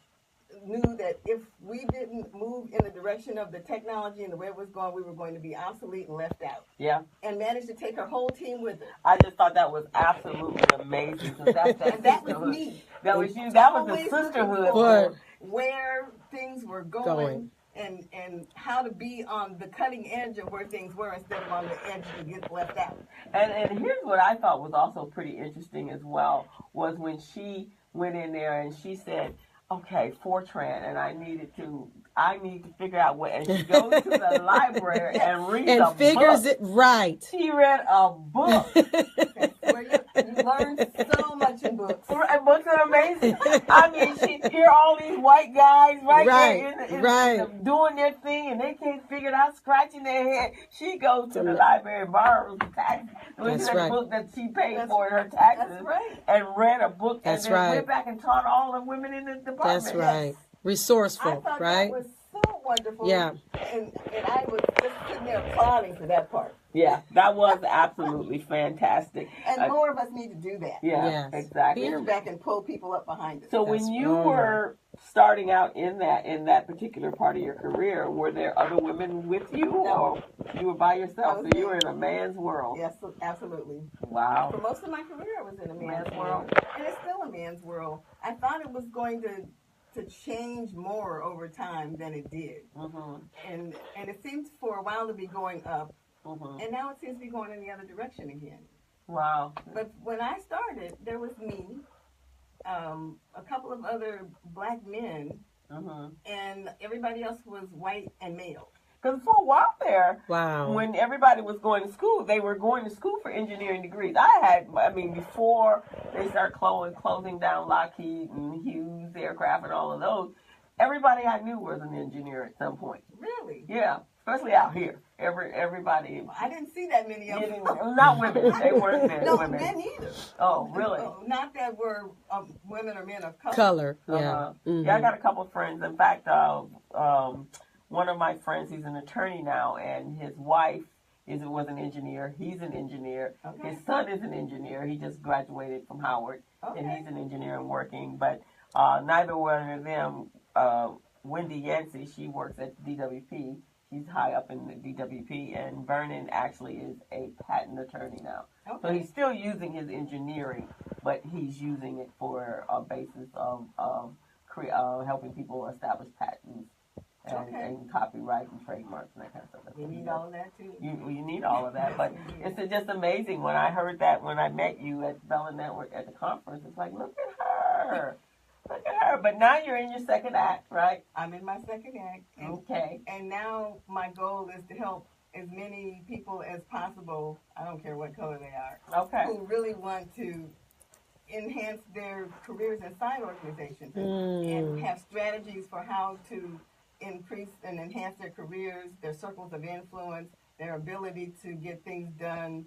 knew that if we didn't move in the direction of the technology and the way it was going, we were going to be obsolete and left out. Yeah. And managed to take her whole team with her. I just thought that was absolutely amazing. That was me. That was you. That was the sisterhood. Where things were going. And how to be on the cutting edge of where things were instead of on the edge to get left out. And here's what I thought was also pretty interesting as well, was when she went in there and she said, okay, Fortran, and I need to figure out what, and she goes to the library and reads a book. And figures it right. She read a book. Where you learn so much in books. And books are amazing. I mean, she hear all these white guys there doing their thing, and they can't figure it out, scratching their head. She goes to the library and borrows the taxes. The book that she paid for her taxes, and read a book, and then went back and taught all the women in the department. That's right. Resourceful, I thought right? That was so wonderful. Yeah. And I was just sitting there applauding for that part. Yeah, that was absolutely fantastic. And more of us need to do that. Yeah, exactly. Reach back and pull people up behind us. So when you were starting out in that particular part of your career, were there other women with you, or you were by yourself? So you were in a man's world. Yes, absolutely. Wow. For most of my career, I was in a man's world, and it's still a man's world. I thought it was going to change more over time than it did, and it seems for a while to be going up. And now it seems to be going in the other direction again. Wow. But when I started, there was me, a couple of other black men, and everybody else was white and male. Because for a while there, when everybody was going to school, they were going to school for engineering degrees. Before they started closing down Lockheed and Hughes Aircraft and all of those, everybody I knew was an engineer at some point. Really? Yeah. Especially out here, everybody. I didn't see that many of them. Not women. They weren't men. No, women. men either. Oh, really? Not that we're women or men of color. Yeah. Yeah, I got a couple of friends. In fact, one of my friends, he's an attorney now, and his wife was an engineer. He's an engineer. Okay. His son is an engineer. He just graduated from Howard, and he's an engineer and working. But neither one of them. Wendy Yancey, she works at DWP. She's high up in the DWP, and Vernon actually is a patent attorney now. Okay. So he's still using his engineering, but he's using it for a basis of helping people establish patents and copyright and trademarks and that kind of stuff. You need all of that too. You need all of that, but it's just amazing when I heard that when I met you at Bella Network at the conference. It's like, look at her. Look at her. But now you're in your second act, right? I'm in my second act. And now my goal is to help as many people as possible, I don't care what color they are, who really want to enhance their careers inside organizations and have strategies for how to increase and enhance their careers, their circles of influence, their ability to get things done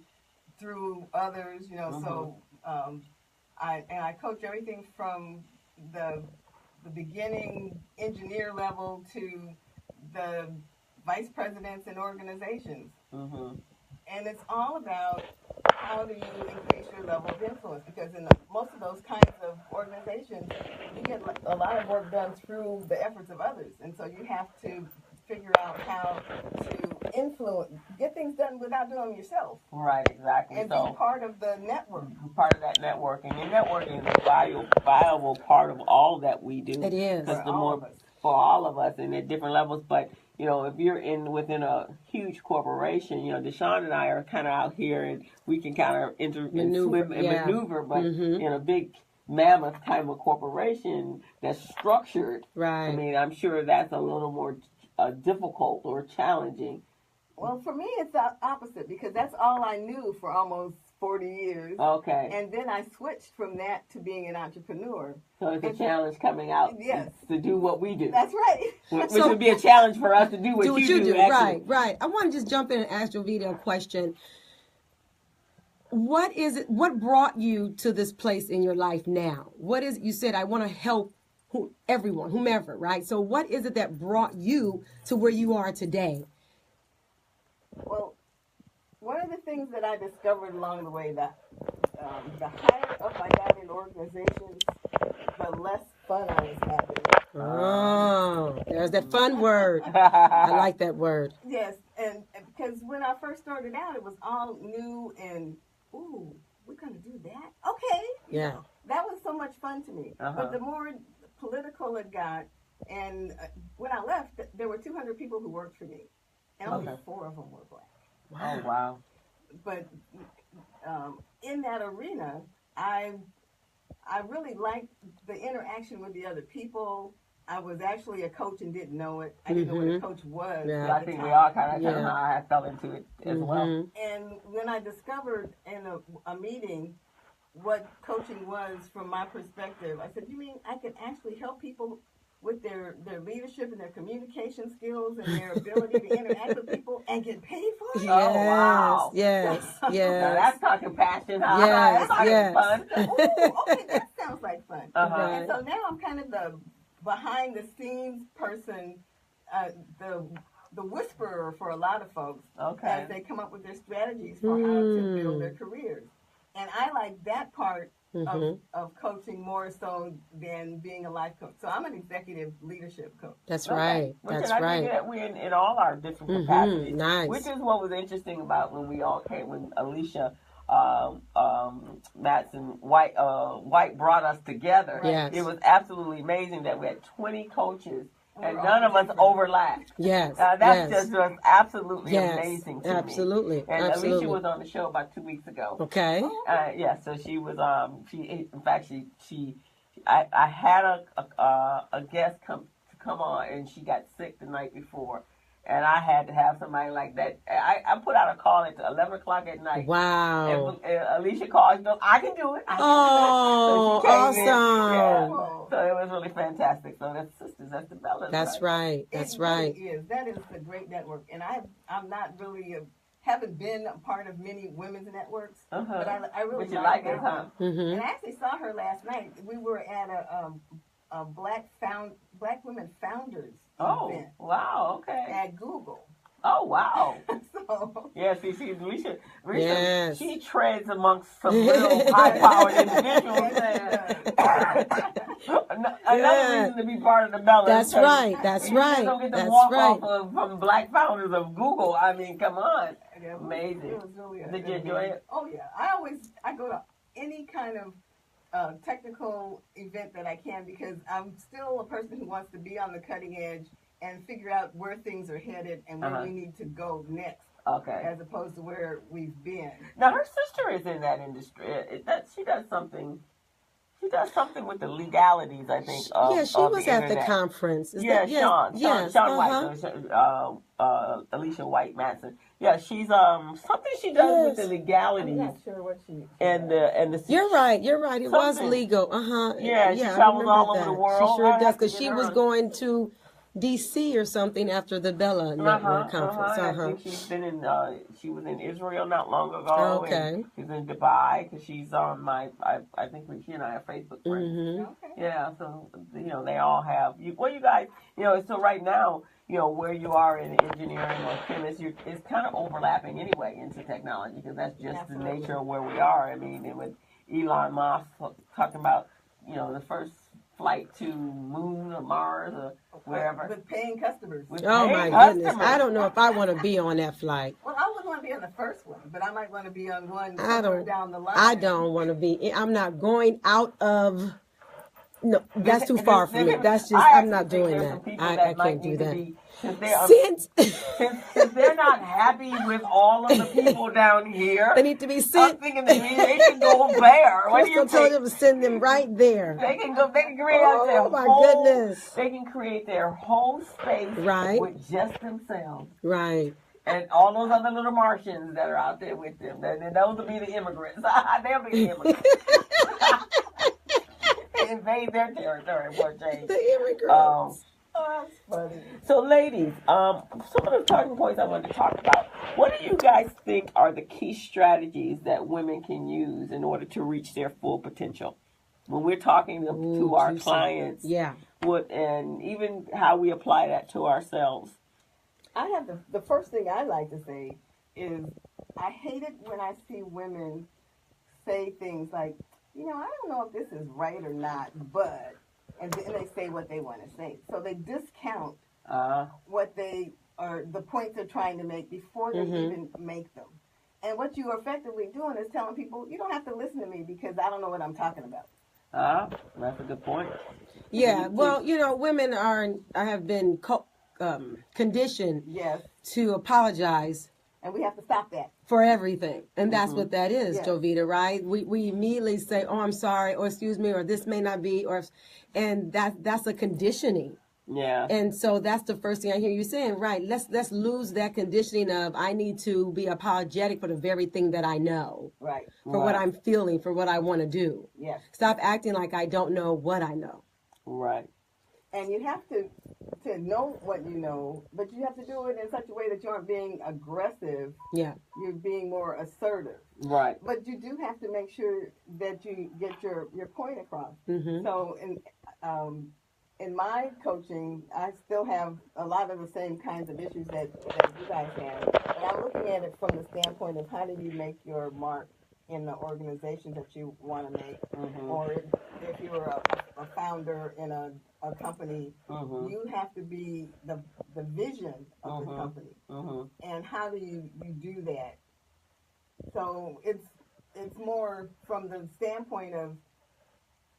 through others, you know. So I coach everything from the beginning engineer level to the vice presidents in organizations. And it's all about how do you increase your level of influence, because in most of those kinds of organizations, you get a lot of work done through the efforts of others. And so you have to figure out how to influence, get things done without doing them yourself. Right, exactly. And so be part of the network. Part of that networking. And networking is a viable part of all that we do. It is. For all of us and at different levels. But, you know, if you're within a huge corporation, you know, Deshaun and I are kind of out here and we can kind of maneuver, but in a big mammoth kind of corporation that's structured, right. I mean, I'm sure that's a little more difficult or challenging. Well, for me, it's the opposite, because that's all I knew for almost 40 years. Okay. And then I switched from that to being an entrepreneur. So it's a challenge coming out to do what we do. That's right. Which would be a challenge for us to do what you do. Right, right. I want to just jump in and ask Jovita a question. What is it? What brought you to this place in your life now? What is it? You said, I want to help everyone, whomever, right? So what is it that brought you to where you are today? Well, one of the things that I discovered along the way, that the higher up I got in organizations, the less fun I was having. Oh, there's that fun word. I like that word. Yes, and because when I first started out, it was all new and, ooh, we're going to do that? Okay. Yeah. That was so much fun to me. But the more political it got, and when I left, there were 200 people who worked for me, and only 4 of them were black. Wow. Oh, wow. But in that arena, I really liked the interaction with the other people. I was actually a coach and didn't know it. I didn't know what a coach was. Yeah, I think we all kind of I fell into it as well. And when I discovered in a meeting what coaching was from my perspective, I said, you mean I can actually help people with their leadership and their communication skills and their ability to interact with people and get paid for it? Yes, oh, wow. Yes, yes. Now that's talking passion. Huh? Yes, that's yes. Fun. Ooh, okay, that sounds like fun. Right. And so now I'm kind of the behind-the-scenes person, the whisperer for a lot of folks as they come up with their strategies for how to build their careers. And I like that part of coaching more so than being a life coach. So I'm an executive leadership coach. That's right. That's right. I think we're in all our different capacities. Nice. Which is what was interesting about when we all came, when Alicia Matson White brought us together. Yes. It was absolutely amazing that we had 20 coaches and none of us overlapped. Yes. Just was absolutely amazing to absolutely. me. And absolutely. Alicia was on the show about 2 weeks ago. Okay. So she was I had a guest come on, and she got sick the night before. And I had to have somebody like that. I put out a call at 11 o'clock at night. Wow. And Alicia called. She goes, I can do it. Oh, awesome. So it was really fantastic. So that's sisters. That's the Bellas. That's right. That's right. It really is. That is the great network. And I'm not really haven't been a part of many women's networks, but I really like it, huh? And I actually saw her last night. We were at a Black Women Founders event. Wow, okay. At Google. Oh, wow. So. Yeah, see, Alicia, yes. she treads amongst some real high-powered individuals. Another reason to be part of the Bellas. That's right. That's right. You don't get to That's walk right. off from Black Founders of Google. I mean, come on. Yeah, amazing. It was really Did you enjoy it? Oh, yeah. I go to any kind of technical event that I can, because I'm still a person who wants to be on the cutting edge and figure out where things are headed and where we need to go next. Okay. As opposed to where we've been. Now her sister is in that industry. She does something. She does something with the legalities, I think. She was at the conference. Shaun White, Alicia White Matson. Yeah, she's something she does with the legalities. I'm not sure what she. And the. You're right. It was legal. Yeah, she travels all over the world. She sure does, because she was going to D.C. or something after the Bella Network conference. I think she's been in. She was in Israel not long ago. Okay. And she's in Dubai because she's on my. I think she and I are Facebook friends. Mm-hmm. Okay. Yeah, so they all have. You guys. So right now, where you are in engineering or chemist, it's kind of overlapping anyway into technology because that's just the nature of where we are. I mean, with Elon Musk talking about the first flight to Moon or Mars or wherever. With paying customers. My goodness. I don't know if I want to be on that flight. Well, I wouldn't want to be on the first one, but I might want to be on one down the line. I don't want to be. I'm not going out of. No, that's too far for me. That's just, I'm not doing that. I can't do that. Since they're not happy with all of the people down here, they need to be sent. I'm thinking they can go there. What do you think? Told them to send them right there. They can go. They can create goodness. They can create their whole space with just themselves. Right. And all those other little Martians that are out there with them. And those will be the immigrants. They'll be the immigrants. Invade their territory for a change. The immigrants. That's funny. So, ladies, some of the talking points I wanted to talk about. What do you guys think are the key strategies that women can use in order to reach their full potential? When we're talking to our clients, and even how we apply that to ourselves. I have the first thing I like to say is I hate it when I see women say things like, I don't know if this is right or not, but, and then they say what they want to say. So they discount what they are, the points they're trying to make before they even make them. And what you are effectively doing is telling people, you don't have to listen to me because I don't know what I'm talking about. That's a good point. Yeah, well, women have been conditioned to apologize. And we have to stop that. For everything. And that's what that is, Jovita, right? We immediately say, oh, I'm sorry, or excuse me, or this may not be, and that's a conditioning. Yeah. And so that's the first thing I hear you saying, right? Let's lose that conditioning of I need to be apologetic for the very thing that I know. Right. For what I'm feeling, for what I want to do. Yes. Stop acting like I don't know what I know. Right. And you have to know what you know, but you have to do it in such a way that you aren't being aggressive. Yeah. You're being more assertive. Right. But you do have to make sure that you get your point across. Mm-hmm. So in my coaching, I still have a lot of the same kinds of issues that you guys have. But I'm looking at it from the standpoint of how do you make your mark in the organization that you want to make, or if you're a founder in a company, you have to be the vision of the company, and how do you do that? So it's more from the standpoint of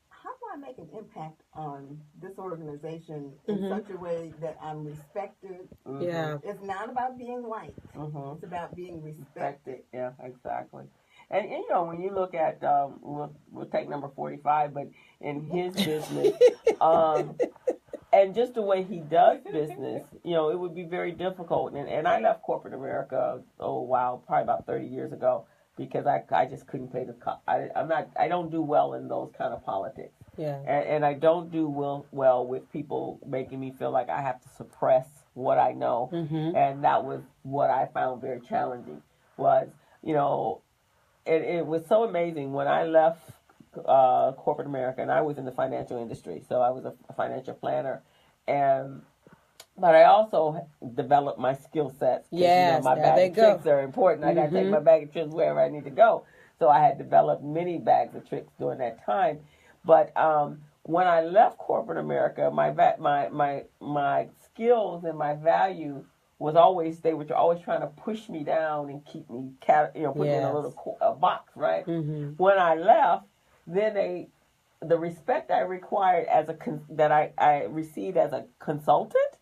how do I make an impact on this organization in such a way that I'm respected? Yeah, it's not about being liked; it's about being respected. Yeah, exactly. And when you look at, we'll take number 45, but in his business, and just the way he does business, it would be very difficult. And I left corporate America, probably about 30 years ago, because I just couldn't pay the cost. I don't do well in those kind of politics. Yeah. And I don't do well with people making me feel like I have to suppress what I know. And that was what I found very challenging was, it was so amazing when I left corporate America, and I was in the financial industry, so I was a financial planner, but I also developed my skill sets. Yes, my bag of tricks are important. I got to take my bag of tricks wherever I need to go. So I had developed many bags of tricks during that time. But when I left corporate America, my skills and my value was always, they were always trying to push me down and keep me, put me in a little box, right? When I left, then the respect I required that I received as a consultant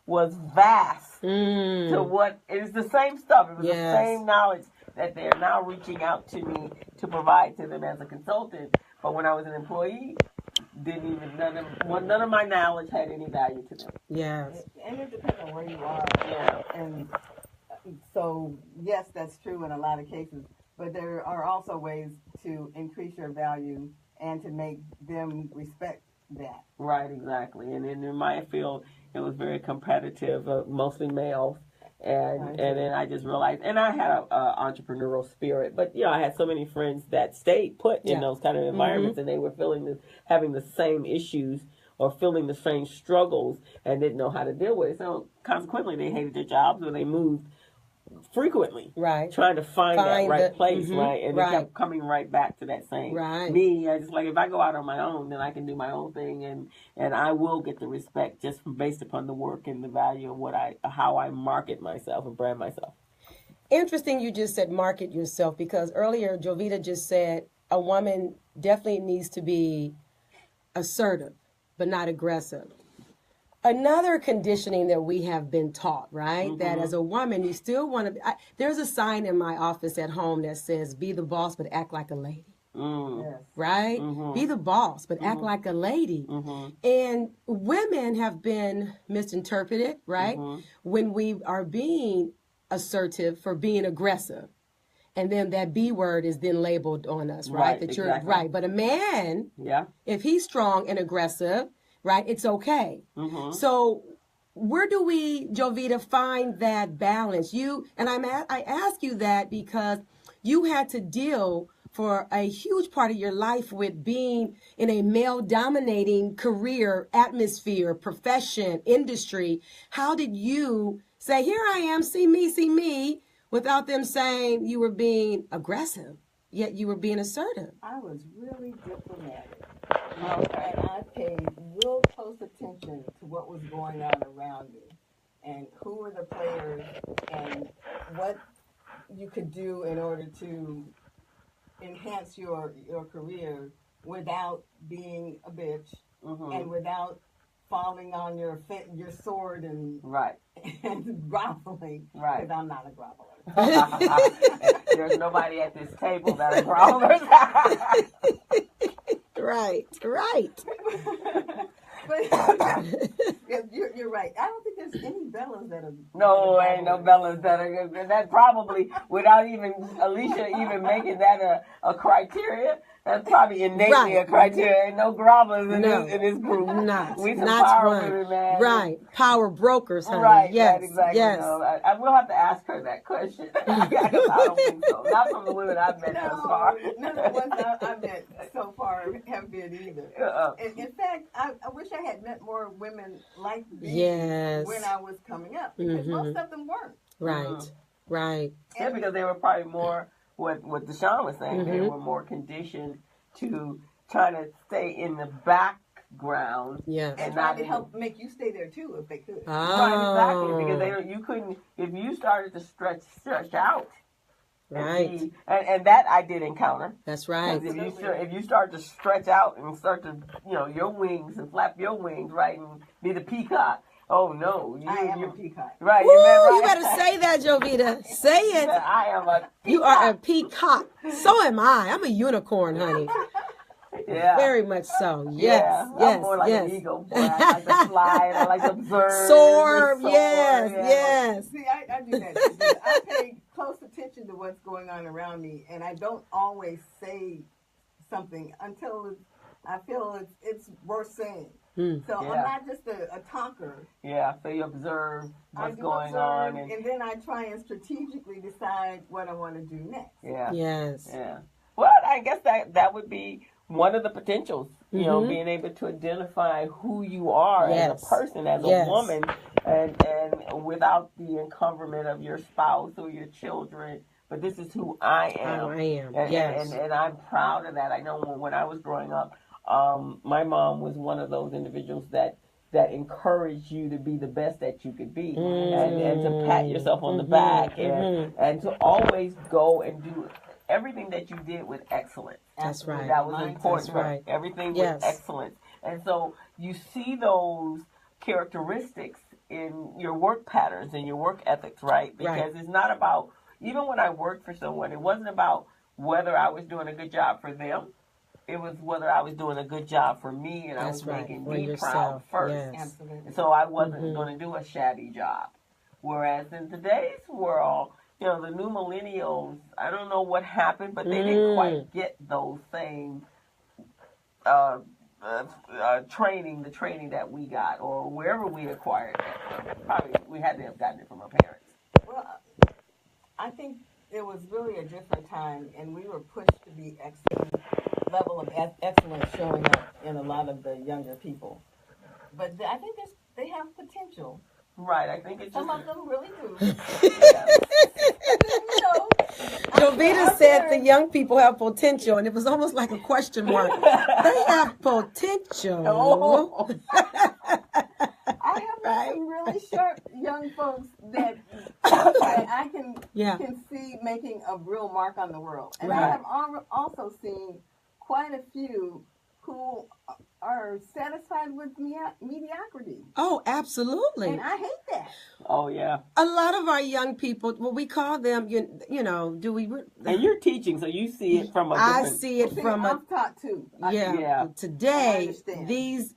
was vast to what, it was the same stuff. It was the same knowledge that they're now reaching out to me to provide to them as a consultant. But when I was an employee, none of my knowledge had any value to them. Yes. And it depends on where you are. Yeah. And so, yes, that's true in a lot of cases. But there are also ways to increase your value and to make them respect that. Right, exactly. And in my field, it was very competitive, mostly males. And then I just realized, and I had a entrepreneurial spirit, but I had so many friends that stayed put in those kind of environments, and they were having the same issues or feeling the same struggles and didn't know how to deal with it. So consequently, they hated their jobs or they moved frequently, trying to find that right place, right, and it kept coming right back to that same me. I just like, if I go out on my own, then I can do my own thing, and I will get the respect just based upon the work and the value of how I market myself and brand myself. Interesting, you just said market yourself, because earlier Jovita just said a woman definitely needs to be assertive, but not aggressive. Another conditioning that we have been taught, right? That as a woman, you still want to there's a sign in my office at home that says, be the boss, but act like a lady. Right? Be the boss, but act like a lady. And women have been misinterpreted, right? When we are being assertive for being aggressive. And then that B word is then labeled on us, right? That you're right. But a man, if he's strong and aggressive, right, it's okay. So where do we, Jovita, find that balance? I ask you that because you had to deal for a huge part of your life with being in a male-dominating career, atmosphere, profession, industry. How did you say, here I am, see me, without them saying you were being aggressive, yet you were being assertive? I was really diplomatic. And I paid real close attention to what was going on around me and who were the players and what you could do in order to enhance your career without being a bitch and without falling on your sword and groveling. Because I'm not a groveler. There's nobody at this table that are growlers. Right. But you're right. I don't think there's any Bellas that are. No, ain't no Bellas that are. That probably, without even Alicia even making that a criteria, that's probably innately a criteria. Ain't no growlers in this group. We some power women, man. Right. Power brokers, honey. Right. Yes. Right, exactly. Yes. No, I will have to ask her that question. I don't think so. Not from the women I've met so far. None of the ones I've met so far have been either. In fact, I wish I had met more women like these when I was coming up, because most of them weren't. Right. Yeah, because they were probably more, what Deshaun was saying, they were more conditioned to try to stay in the background. And try to help make you stay there too, if they could. Right, exactly, because you couldn't, if you started to stretch out. Right. And that I did encounter. That's right. If you start to stretch out and start to, your wings and flap your wings, right, and be the peacock. Oh no, I am a peacock. Right, you better say that, Jovita. Say it. I am a peacock. You are a peacock. So am I. I'm a unicorn, honey. Yeah. Very much so. Yes. Yes. I'm more like an eagle. Boy. I like to fly and I like to observe. Soar. Yes. See, I do that too. I pay close attention to what's going on around me, and I don't always say something until I feel it's worth saying. So I'm not just a talker. Yeah, so you observe what's going on. And then I try and strategically decide what I want to do next. Yeah. Yes. Yeah. Well, I guess that would be one of the potentials, being able to identify who you are as a person, as a woman, and without the encumberment of your spouse or your children. But this is who I am. And I'm proud of that. I know when I was growing up, my mom was one of those individuals that encouraged you to be the best that you could be, and to pat yourself on the back, and to always go and do everything that you did with excellence. That's right. That was important. That's right. Everything with excellence. And so you see those characteristics in your work patterns and your work ethics, right? Because it's not about, even when I worked for someone, it wasn't about whether I was doing a good job for them. It was whether I was doing a good job for me, and I was making me proud first. Yes. Absolutely. So I wasn't going to do a shabby job. Whereas in today's world, the new millennials, I don't know what happened, but they didn't quite get those same training, the training that we got, or wherever we acquired that. Probably we had to have gotten it from our parents. Well, I think it was really a different time, and we were pushed to be excellent. Level of excellence showing up in a lot of the younger people. But I think they have potential. Right, I think it's some just... of them really do. Jovita said the young people have potential, and it was almost like a question mark. They have potential. Oh. I have some really sharp young folks that I can see making a real mark on the world. And I have also seen quite a few who are satisfied with mediocrity. Oh, absolutely. And I hate that. Oh, yeah. A lot of our young people, well, we call them, you know, do we... And you're teaching, so you see it from a different... I see it from I'm taught too. Yeah. Today, these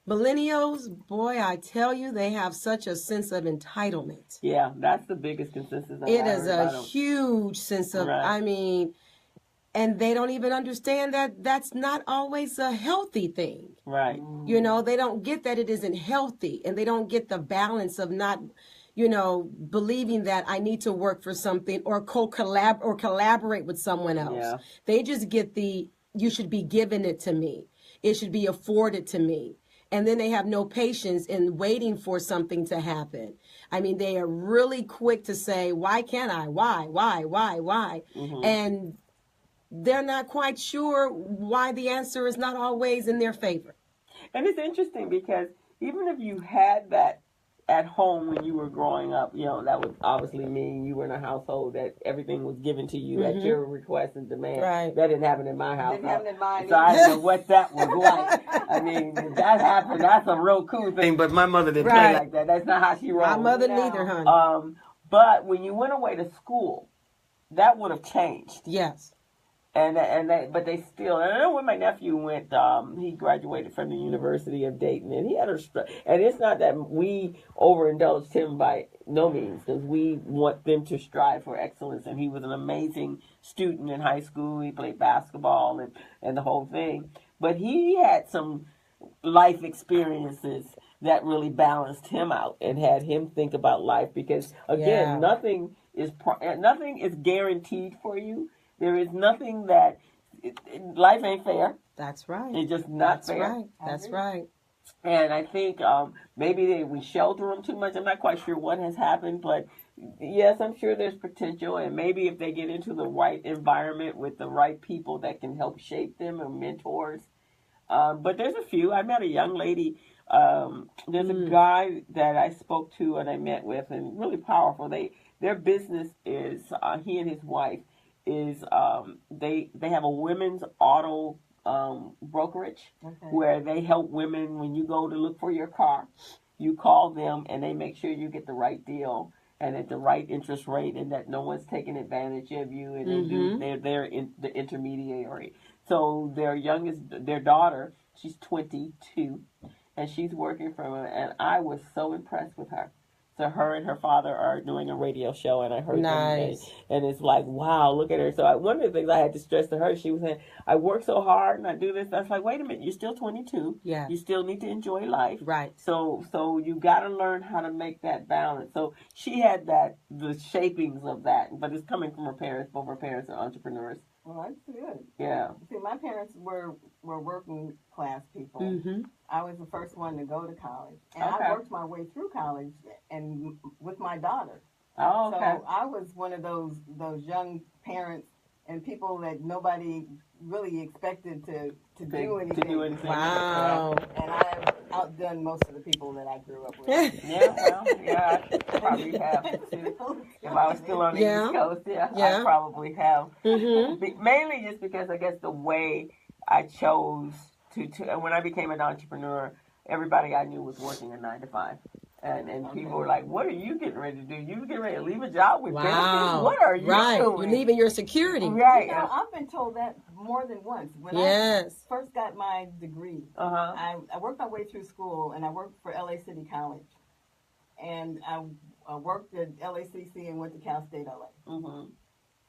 millennials, boy, I tell you, they have such a sense of entitlement. Yeah, that's the biggest consensus. It is a huge sense of, I mean... And they don't even understand that that's not always a healthy thing. Right. You know, they don't get that it isn't healthy. And they don't get the balance of not, you know, believing that I need to work for something or collaborate with someone else. Yeah. They just get you should be giving it to me. It should be afforded to me. And then they have no patience in waiting for something to happen. I mean, they are really quick to say, why can't I? Why? Mm-hmm. And they're not quite sure why the answer is not always in their favor. And it's interesting because even if you had that at home when you were growing up, you know, that would obviously mean you were in a household that everything was given to you at your request and demand. Right. That didn't happen in my house. Didn't happen in mine. So I don't know what that was like. I mean, if that happened, that's a real cool thing, but my mother didn't play like that. That's not how she rolled. My mother neither, honey. But when you went away to school, that would have changed. Yes. But they still. And I know when my nephew went, he graduated from the University of Dayton, and he had and it's not that we overindulged him by no means, because we want them to strive for excellence. And he was an amazing student in high school. He played basketball and the whole thing. But he had some life experiences that really balanced him out and had him think about life. Because again, nothing is guaranteed for you. There is nothing that life ain't fair. That's right. It's just not fair. Right. That's right. And I think maybe we shelter them too much. I'm not quite sure what has happened, but yes, I'm sure there's potential. And maybe if they get into the right environment with the right people that can help shape them or mentors. But there's a few. I met a young lady. There's a guy that I spoke to and I met with, and really powerful. Their business is he and his wife. Is they have a women's auto brokerage where they help women when you go to look for your car. You call them and they make sure you get the right deal and at the right interest rate and that no one's taking advantage of you, and they're in the intermediary. So their daughter, she's 22 and she's working for them, and I was so impressed with her. So her and her father are doing a radio show, and I heard them, and it's like, wow, look at her. So one of the things I had to stress to her, she was saying, I work so hard and I do this. I was like, wait a minute, you're still 22. Yeah. You still need to enjoy life. Right. So you got to learn how to make that balance. So she had the shapings of that, but it's coming from her parents. Both her parents are entrepreneurs. Well, that's good. Yeah. See, my parents were working class people. Mm-hmm. I was the first one to go to college, and I worked my way through college, and with my daughter. Oh, okay. So I was one of those young parents and people that nobody really expected to do anything. Wow. And I have outdone most of the people that I grew up with. I probably have too. If I was still on the East Coast, I probably have. Mm-hmm. Mainly just because I guess the way I chose to when I became an entrepreneur, everybody I knew was working a 9 to 5. And people were like, what are you getting ready to do? You getting ready to leave a job with benefits? What are you doing? You're leaving your security. Right. You know, I've been told that more than once. When I first got my degree, I worked my way through school, and I worked for LA City College. And I worked at LACC and went to Cal State LA. Mm-hmm.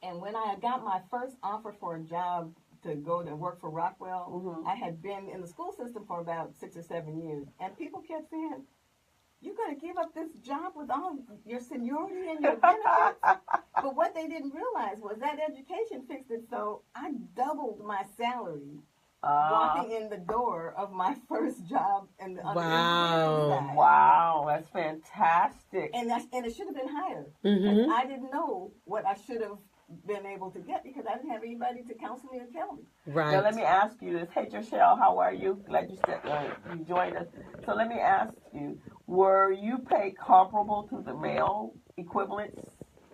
And when I got my first offer for a job to go to work for Rockwell, I had been in the school system for about 6 or 7 years, and people kept saying, "You're going to give up this job with all your seniority and your benefits?" But what they didn't realize was that education fixed it, so I doubled my salary walking in the door of my first job on the engineering side. Wow, that's fantastic. And it should have been higher. Because I didn't know what I should have been able to get because I didn't have anybody to counsel me or tell me. Right. Now let me ask you this. Hey, Joshelle, how are you? Glad you joined us. So let me ask you, were you paid comparable to the male equivalents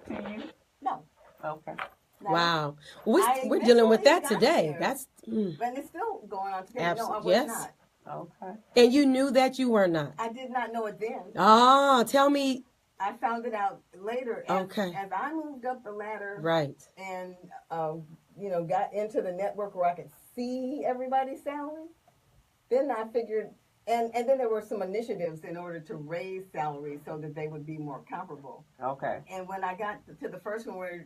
to you? No. Okay. No. Wow. We're dealing with that today. There, That's and it's still going on today. Absolutely. No, I was Yes. not. Okay. And you knew that you were not. I did not know it then. Oh, tell me. I found it out later as I moved up the ladder. Right. And got into the network where I could see everybody's salary. Then I figured, and then there were some initiatives in order to raise salaries so that they would be more comparable. Okay. And when I got to the first one where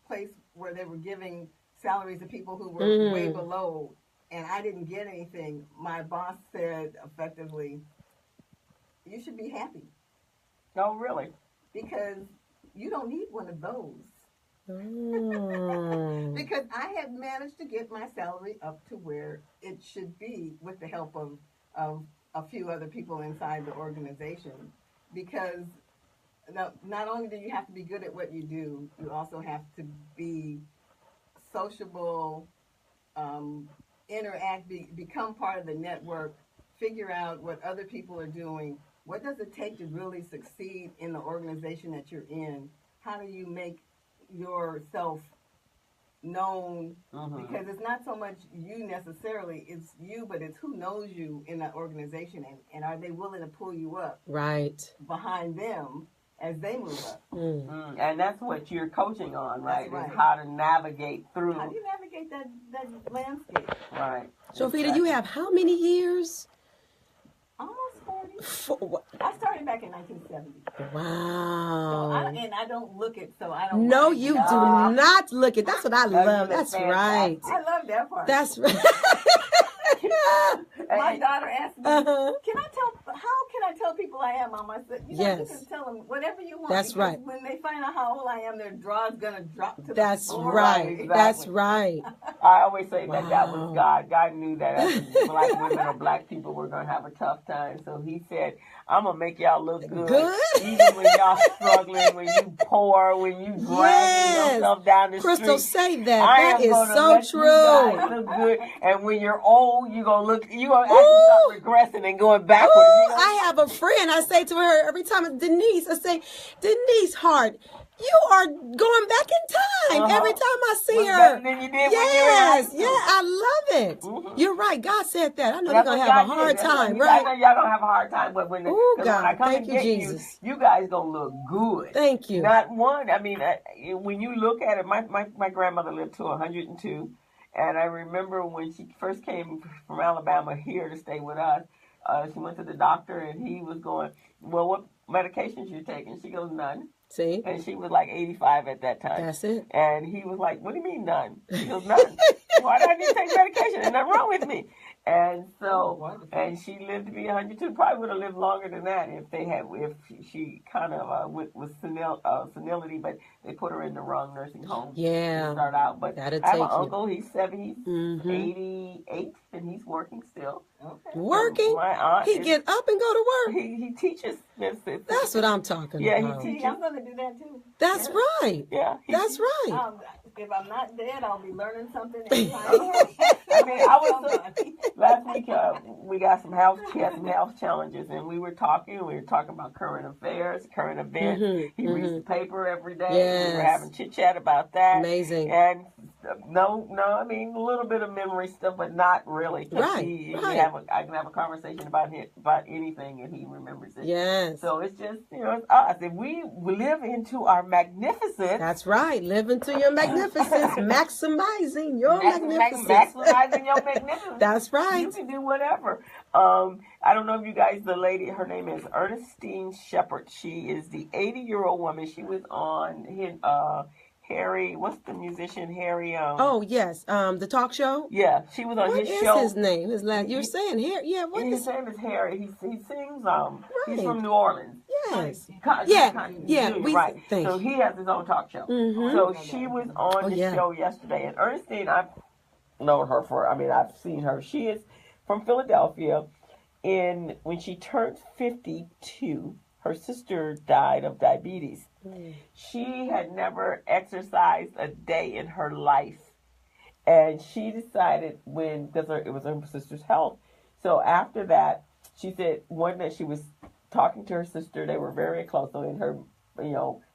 place where they were giving salaries to people who were way below, and I didn't get anything, my boss said effectively, "You should be happy." Oh, really? Because you don't need one of those. Because I had managed to get my salary up to where it should be with the help of a few other people inside the organization. Because not only do you have to be good at what you do, you also have to be sociable, interact, become part of the network, figure out what other people are doing. What does it take to really succeed in the organization that you're in? How do you make yourself known? Because it's not so much you necessarily, it's you, but it's who knows you in that organization, and are they willing to pull you up behind them as they move up? And that's what you're coaching on, right? That's right. Is how to navigate through. How do you navigate that landscape? Right. So, Fida, you have how many years? Almost 40. I started back in 1970. Wow. So I don't look it, so I don't. No, you do not look it. That's what I love. That's right. I love that part. That's right. My daughter asked me, how can I tell people I am, Mama? I said, you can tell them whatever you want. That's right. When they find out how old I am, their jaw's going to drop to the That's floor. right. Exactly. That's right. I always say that was God. God knew that as black women or black people were going to have a tough time. So he said, I'm going to make y'all look good. Even when y'all struggling, when you poor, when you dragging yourself down the Crystal, street. say that. That is so true. You guys look good. And when you're old, you're going to actually start regressing and going backwards. I have a friend. I say to her every time, it's Denise. I say, Denise Hart, you are going back in time every time I see her. Than you did yes, yeah, I love it. You're right. God said that. I know you're gonna have a hard time, right? I know y'all gonna have a hard time, but when I come and get Jesus. you guys gonna look good. Thank you. Not one. I mean, when you look at it, my grandmother lived to 102, and I remember when she first came from Alabama here to stay with us. She went to the doctor, and he was going, "Well, what medications you taking?" She goes, "None." See? And she was like 85 at that time. That's it. And he was like, "What do you mean none?" She goes, "None." "Why do I need to take medication? There's nothing wrong with me." And so, and she lived to be 102. Probably would have lived longer than that if she kind of was senility, but they put her in the wrong nursing home. Yeah. To start out. But I have an uncle. He's 88, and he's working still. Okay. Working? My aunt he get up and go to work. He teaches. That's what I'm talking about. Yeah, he teaches. I'm going to do that too. That's right. Yeah. That's right. If I'm not dead, I'll be learning something. I mean, last week we got some health challenges, and we were talking about current affairs, current events. He reads the paper every day. Yes. We were having chit chat about that. Amazing. And I mean a little bit of memory stuff, but not really. Right. I can have a conversation about anything, and he remembers it. Yes. So it's just it's us. If we live into our magnificence. That's right. Live into your magnificence. Maximizing your magnificence. Maximizing your magnificence. That's right. You can do whatever. I don't know if you guys, the lady, her name is Ernestine Shepard. She is the 80-year-old woman. She was on Harry, what's the musician Harry? Oh yes, the talk show. Yeah, she was on What his is show. his name? His last. You're saying Harry? Yeah. What His is? name is Harry. He sings. He's Right. from New Orleans. Yes. Yeah. We Right. thank So he has his own talk show. Mhm. So she was on the show yesterday, and Ernestine, I've known her I've seen her. She is from Philadelphia. When she turned 52, her sister died of diabetes. She had never exercised a day in her life. And she decided because it was her sister's health. So after that, she said one day she was talking to her sister. They were very close. So in her,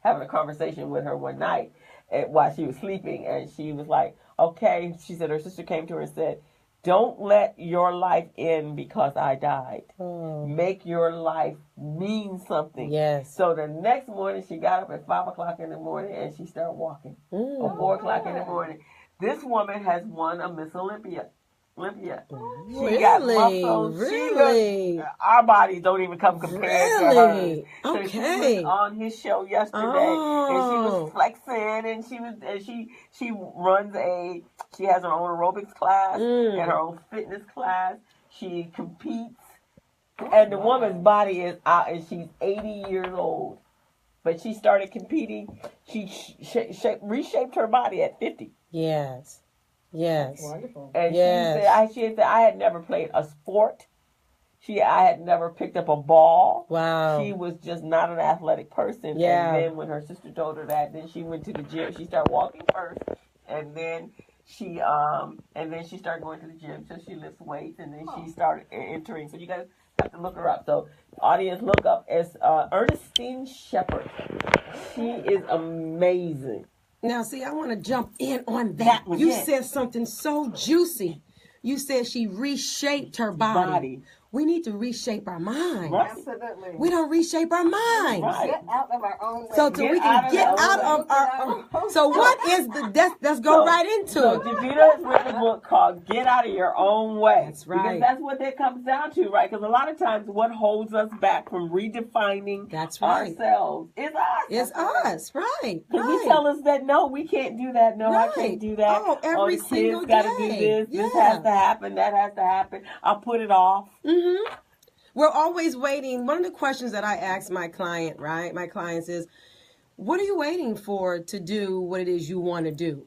having a conversation with her one night while she was sleeping. And she was like, okay. She said her sister came to her and said, don't let your life end because I died. Make your life mean something. Yes. So the next morning, she got up at 5 o'clock in the morning and she started walking. Or 4 o'clock in the morning. This woman has won a Miss Olympia. She got muscles. Really? Our bodies don't even come compared to hers. So Okay. she was on his show yesterday, and she was flexing, and she runs she has her own aerobics class and her own fitness class. She competes, and the woman's body is out, and she's 80 years old. But she started competing. She reshaped her body at 50. Yes. Yes. Wonderful. And she said, I had never played a sport. I had never picked up a ball. Wow. She was just not an athletic person. Yeah. And then when her sister told her that, then she went to the gym. She started walking first, and then she started going to the gym. So she lifts weights, and then she started entering. So you guys have to look her up. So audience, look up as Ernestine Shepherd. She is amazing. Now, see, I want to jump in on that. You said something so juicy. You said she reshaped her body. We need to reshape our minds. Right. Absolutely. We don't reshape our minds. Right. Get out of our own way. So we can get out of our own. So what is let's go right into so it. Davita has written a book called Get Out of Your Own Way. That's right. Because that's what that comes down to, right? Because a lot of times what holds us back from redefining ourselves is us. It's us, right. Because we tell us that, no, we can't do that. No, I can't do that. Oh, every single kids got to do this. Yeah. This has to happen. That has to happen. I'll put it off. Mm-hmm. We're always waiting. One of the questions that I ask my client, right? My clients is, what are you waiting for to do what it is you want to do?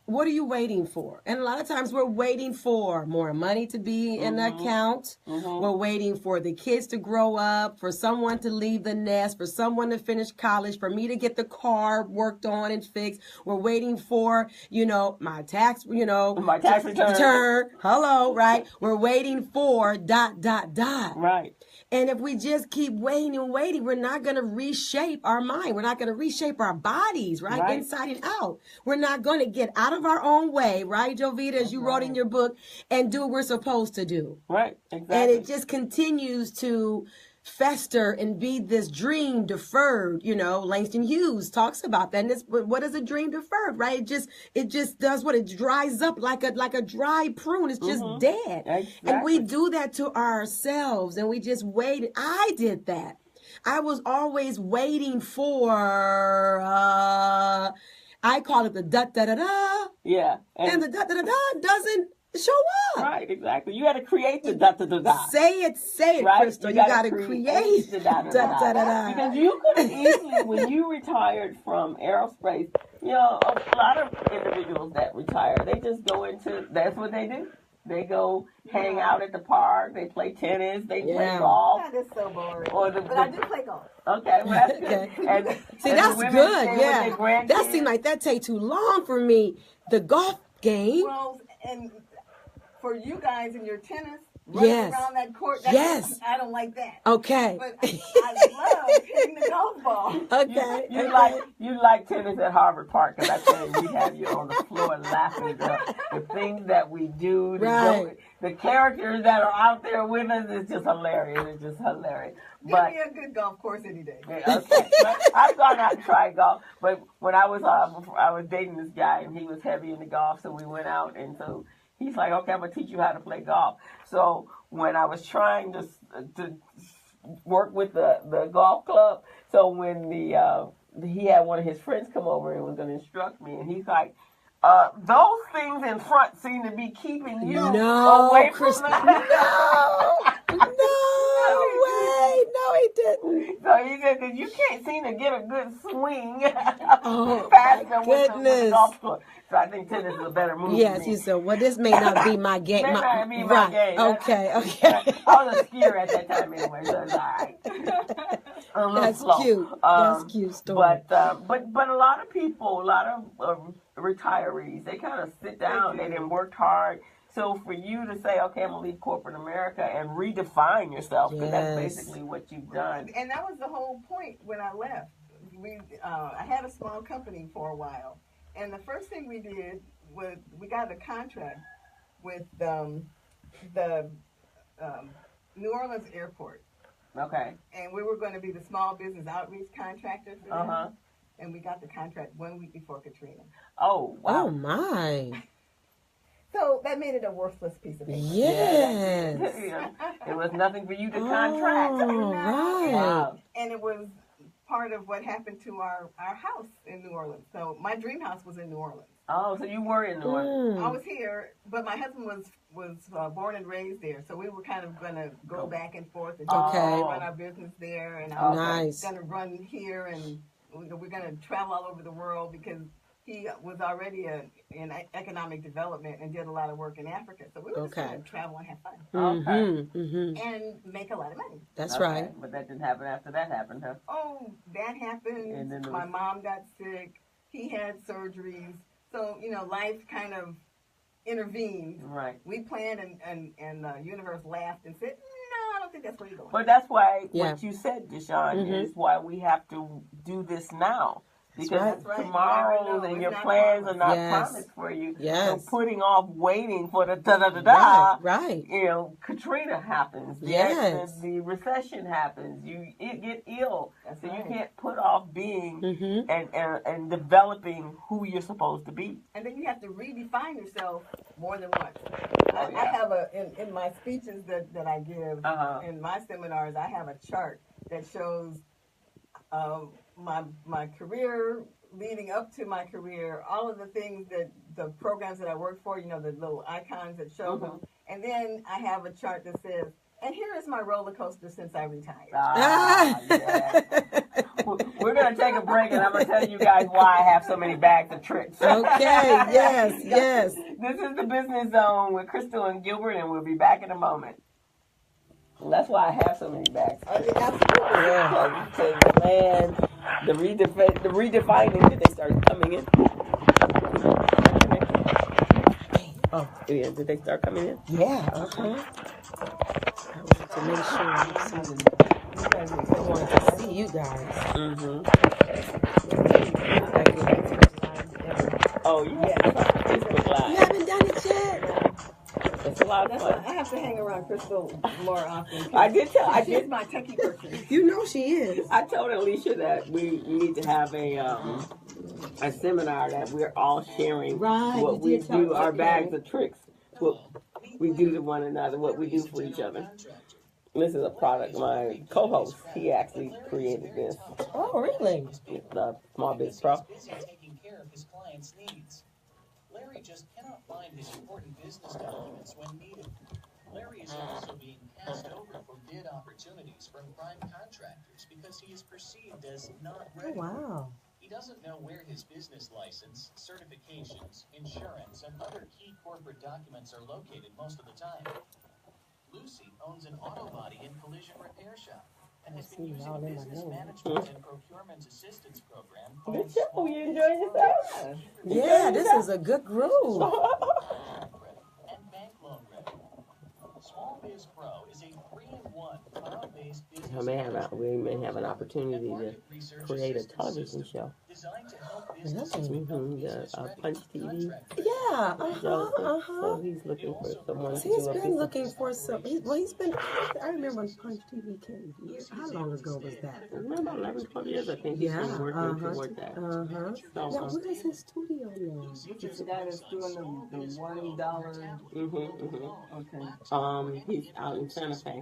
What are you waiting for? And a lot of times we're waiting for more money to be in the account. We're waiting for the kids to grow up, for someone to leave the nest, for someone to finish college, for me to get the car worked on and fixed. We're waiting for, my tax, my tax return. Hello, right? We're waiting for ... Right. And if we just keep waiting and waiting, we're not going to reshape our mind. We're not going to reshape our bodies, right? Inside and out. We're not going to get out of our own way, right, Jovita, as you wrote in your book, and do what we're supposed to do. Right, exactly. And it just continues to fester and be this dream deferred. Langston Hughes talks about that. And what is a dream deferred, right? It just does what? It dries up like a dry prune. It's just dead. Exactly. And we do that to ourselves, and we just wait. I did that. I was always waiting for, I call it the da-da-da-da. Yeah. And the da-da-da-da doesn't show up. Right, exactly. You got to create the da-da-da-da. Say it, right? Crystal. You got to create the da-da-da-da. Because you could have easily, when you retired from aerospace, a lot of individuals that retire, they just go into, that's what they do. They go hang out at the park. They play tennis. They play golf. That is so boring. But I do play golf. Okay, well, that's good. Okay. See, that's good. Yeah. That seemed like that take too long for me. The golf game. Well, and for you guys in your tennis, running around that court, I don't like that. Okay. But I love hitting the golf ball. Okay. You like tennis at Harvard Park, because I tell you, we have you on the floor laughing at the things that we do. The characters that are out there with us is just hilarious. It's just hilarious. Give me a good golf course any day. Okay. I've gone out and tried golf, but when I was dating this guy, and he was heavy into golf, so we went out, and so he's like, okay, I'm going to teach you how to play golf. So when I was trying to work with the golf club, so when the he had one of his friends come over and was going to instruct me, and he's like, those things in front seem to be keeping you away from No way. No, he didn't. So he said that you can't seem to get a good swing faster with the golf club. So I think tennis is a better move. Yes, he said, well, this may not be my game. May not be my game. Okay. I was a skier at that time anyway, so it's all right. That's slow. Cute. That's cute story. But a lot of people, a lot of retirees, they kind of sit down. They didn't work hard. So for you to say, okay, I'm going to leave corporate America and redefine yourself, because that's basically what you've done. And that was the whole point when I left. I had a small company for a while. And the first thing we did was we got a contract with the New Orleans airport. Okay. And we were going to be the small business outreach contractor for them. And we got the contract 1 week before Katrina. Oh, wow. Oh, my. So that made it a worthless piece of paper. Yes. It was nothing for you to contract. Oh, right. Wow. And it was part of what happened to our house in New Orleans. So my dream house was in New Orleans. Oh, so you were in New Orleans. I was here, but my husband was born and raised there. So we were kind of going to go back and forth and run our business there. And I was going to run here, and we're going to travel all over the world, because he was already in economic development and did a lot of work in Africa. So we were just going to travel and have fun. And make a lot of money. That's right. But that didn't happen after that happened, huh? Oh, that happened. And then my mom got sick. He had surgeries. So, life kind of intervened. Right. We planned, and the universe laughed and said, no, I don't think that's where you're going. But that's why what you said, Deshaun, is why we have to do this now. Because tomorrow and your plans are not promised for you. Yes. So putting off waiting for the da-da-da-da. Right. Katrina happens. The recession happens. You get ill. So you can't put off being and developing who you're supposed to be. And then you have to redefine yourself more than once. I have in my speeches that I give, in my seminars, I have a chart that shows my career, leading up to my career, all of the things that the programs that I work for, the little icons that show them. And then I have a chart that says, and here is my roller coaster since I retired. We're going to take a break, and I'm going to tell you guys why I have so many bags of tricks. Okay, yes. This is the Business Zone with Crystal and Gilbert, and we'll be back in a moment. Well, that's why I have so many bags. Because, man, the redefining, did they start coming in? Oh, yeah, did they start coming in? Yeah. I wanted to make sure I wanted to see you guys. Oh, yeah. Facebook Live. You haven't done it yet? It's a lot of fun. I have to hang around Crystal more often. I did. She's my techie person. You know she is. I told Alicia that we need to have a seminar that we're all sharing what we do, our bags of tricks, what we do to one another, what we do for each other. This is a product. My co-host, he actually created this. Oh, really? The Small Biz Pro. Taking care of his clients' needs. Larry just cannot find his important business documents when needed. Larry is also being passed over for bid opportunities from prime contractors because he is perceived as not ready. Oh, wow. He doesn't know where his business license, certifications, insurance, and other key corporate documents are located most of the time. Lucy owns an auto body and collision repair shop and has been using a business management and procurement assistance program called Are you enjoying yourself? Yeah, this is a good groove. And bank loan credit. Small Biz Pro is a 3-in-1 cloud-based business. We may have an opportunity to create a television show. Designed to help Punch TV. Yeah. So he's looking for someone to do He's been looking for some. He's been. I remember when Punch TV came here. How long ago was that? About 11, 12 years, I think. He's been working toward that. Now, where is his studio now? It's the guy that's doing the $1. Okay. He's out in Santa Fe.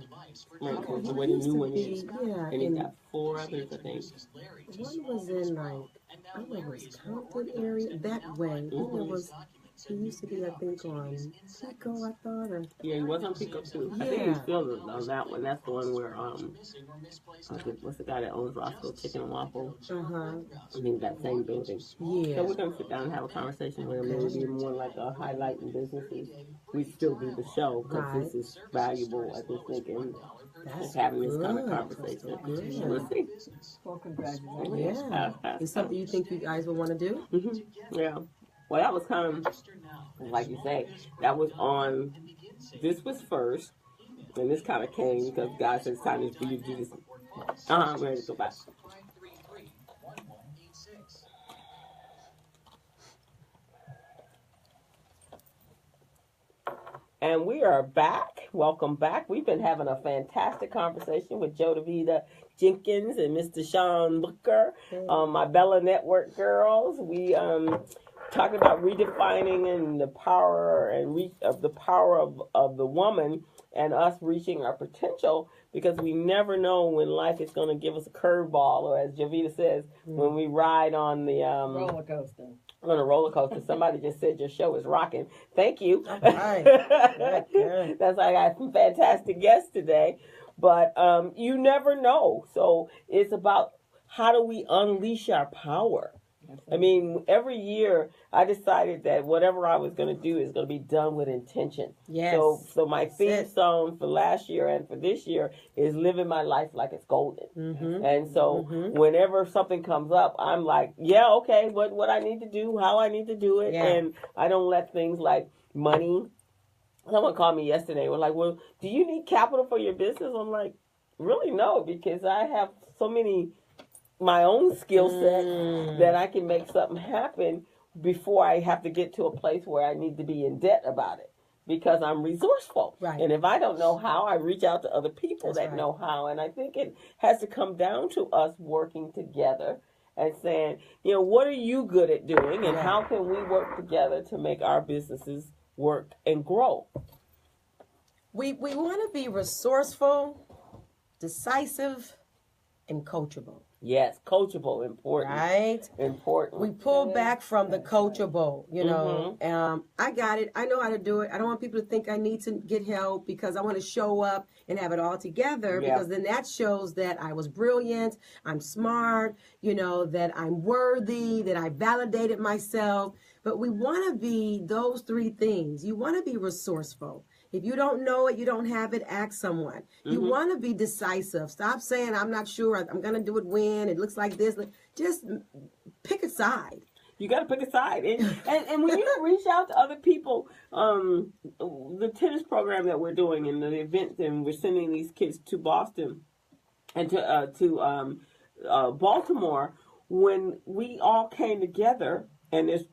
Right, because the way the new one is. Yeah, And he got 4 others, I think. one was in like, I don't know, it was Compton area, that way. Then there was, he used to be, I think, on Pico, I thought, or... Yeah, he was on Pico too. Yeah. I think he's still on that one. That's the one where, what's the guy that owns Roscoe Chicken and Waffle? I mean, that same building. Yeah. So we're going to sit down and have a conversation with him. It would be more like a highlight in businesses. We still do the show because this is valuable, I just think, in just having this kind of conversation. Yeah. We'll see. Well, congratulations. Yeah. Is something you think you guys would want to do? Mm-hmm. Yeah. Well, that was kind of, like you say, that was on, this was first, and this kind of came because God said it's time for you to do this. I'm ready to go back. And we are back. Welcome back. We've been having a fantastic conversation with Joe DeVita Jenkins and Mr. Sean Booker, my Bella Network girls. We talking about redefining and the power and reach of the power of the woman and us reaching our potential, because we never know when life is going to give us a curveball, or as Javita says, when we ride on the roller coaster. On a roller coaster. Somebody just said your show is rocking. Thank you. All right. That's why I got some fantastic guests today. But you never know. So it's about how do we unleash our power? I mean, every year I decided that whatever I was going to do is going to be done with intention. Yes. So my theme song for last year and for this year is living my life like it's golden. Mm-hmm. And so whenever something comes up, I'm like, yeah, okay, what I need to do, how I need to do it. Yeah. And I don't let things like money. Someone called me yesterday. We're like, well, do you need capital for your business? I'm like, really no, because I have so many my own skill set that I can make something happen before I have to get to a place where I need to be in debt about it, because I'm resourceful. Right. And if I don't know how, I reach out to other people that know how. And I think it has to come down to us working together and saying, what are you good at doing, and how can we work together to make our businesses work and grow? We want to be resourceful, decisive, and coachable. Yes, coachable, important. Right? Important. We pull back from the coachable, I got it. I know how to do it. I don't want people to think I need to get help, because I want to show up and have it all together, because then that shows that I was brilliant, I'm smart, that I'm worthy, that I validated myself. But we want to be those 3 things. You want to be resourceful. If you don't know it, you don't have it, ask someone. You want to be decisive. Stop saying, I'm not sure, I'm going to do it when, it looks like this. Just pick a side. You got to pick a side. And when you reach out to other people, the tennis program that we're doing and the events, and we're sending these kids to Boston and to Baltimore, when we all came together, and there's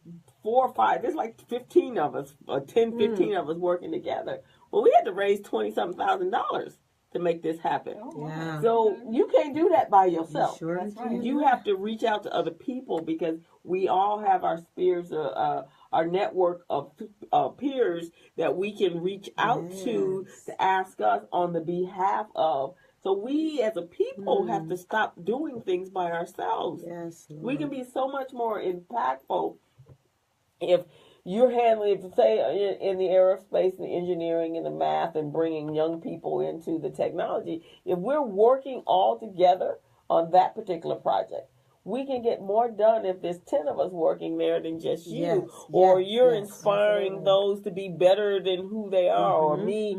4 or 5, there's like 15 of us, 10, 15 of us working together. Well, we had to raise $20,000 to make this happen. Yeah. So you can't do that by yourself. You sure can. You have to reach out to other people, because we all have our spheres, our network of peers that we can reach out to ask us on the behalf of. So we as a people have to stop doing things by ourselves. Yes, Lord. We can be so much more impactful if you're handling, say, in the aerospace and the engineering and the math and bringing young people into the technology. If we're working all together on that particular project, we can get more done if there's 10 of us working there than just you. Or you're inspiring those to be better than who they are. Or me,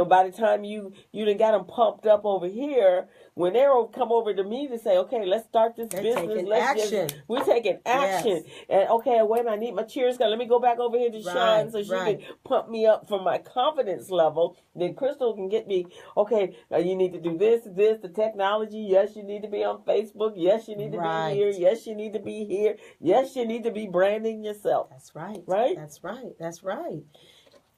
by the time you done got them pumped up over here, when they'll come over to me to say, okay, let's start this business. We're taking action. And okay, wait a minute, I need my cheers. Let me go back over here to Sean so she can pump me up from my confidence level. Then Crystal can get me, okay, you need to do this, the technology. Yes, you need to be on Facebook. Yes, you need to be here. Yes, you need to be here. Yes, you need to be branding yourself. That's right. Right? That's right. That's right.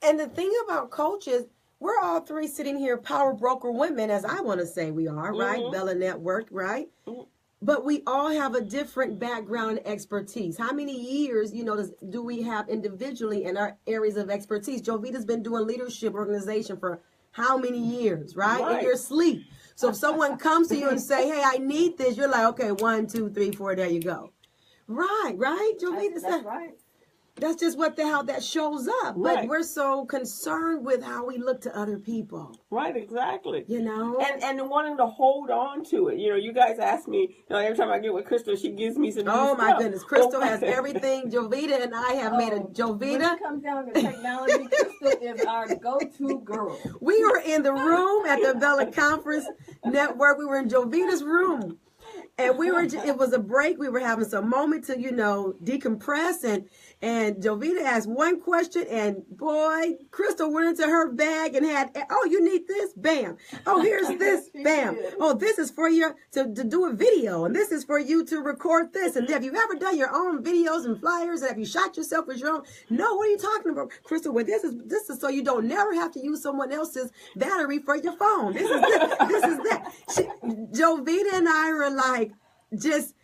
And the thing about coaches, we're all 3 sitting here, power broker women, as I want to say we are, right? Bella Network, right? But we all have a different background and expertise. How many years, do we have individually in our areas of expertise? Jovita's been doing leadership organization for how many years, right? In your sleep. So if someone comes to you and say, hey, I need this, you're like, okay, 1, 2, 3, 4, there you go. Right, Jovita? That's right. That's just how that shows up. Right. But we're so concerned with how we look to other people. Right, exactly. You know? And wanting to hold on to it. You know, you guys ask me, every time I get with Crystal, she gives me some new Oh, my stuff. goodness. Crystal has everything. Jovita and I have made a Jovita. When it comes down to technology, Crystal is our go-to girl. We were in the room at the Bella Conference Network. We were in Jovita's room. And it was a break. We were having some moment to, decompress. And Jovita asked one question, and boy, Crystal went into her bag and had, oh, you need this? Bam. Oh, here's this? Bam. Oh, this is for you to do a video, and this is for you to record this. And have you ever done your own videos and flyers? And have you shot yourself with your own? No, what are you talking about? Crystal, well, this is so you don't never have to use someone else's battery for your phone. This is this. This is that. Jovita and I were like, just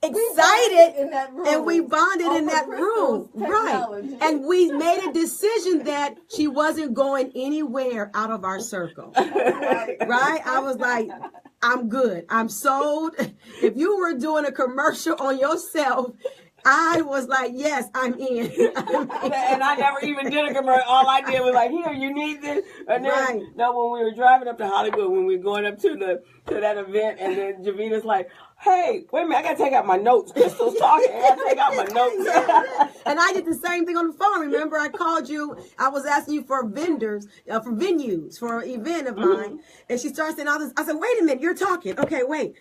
excited, in that room. and we bonded in that room, right? And we made a decision that she wasn't going anywhere out of our circle, right? I was like, I'm good, I'm sold. If you were doing a commercial on yourself, I was like, yes, I'm in. And I never even did a commercial. All I did was like, here, you need this. And then, when we were driving up to Hollywood, when we were going up to that event, and then Javita's like, hey, wait a minute, I got to take out my notes. Crystal's talking, I got to take out my notes. And I did the same thing on the phone. Remember, I called you, I was asking you for vendors, for venues, for an event of mine. And she started saying all this. I said, wait a minute, you're talking. Okay, wait.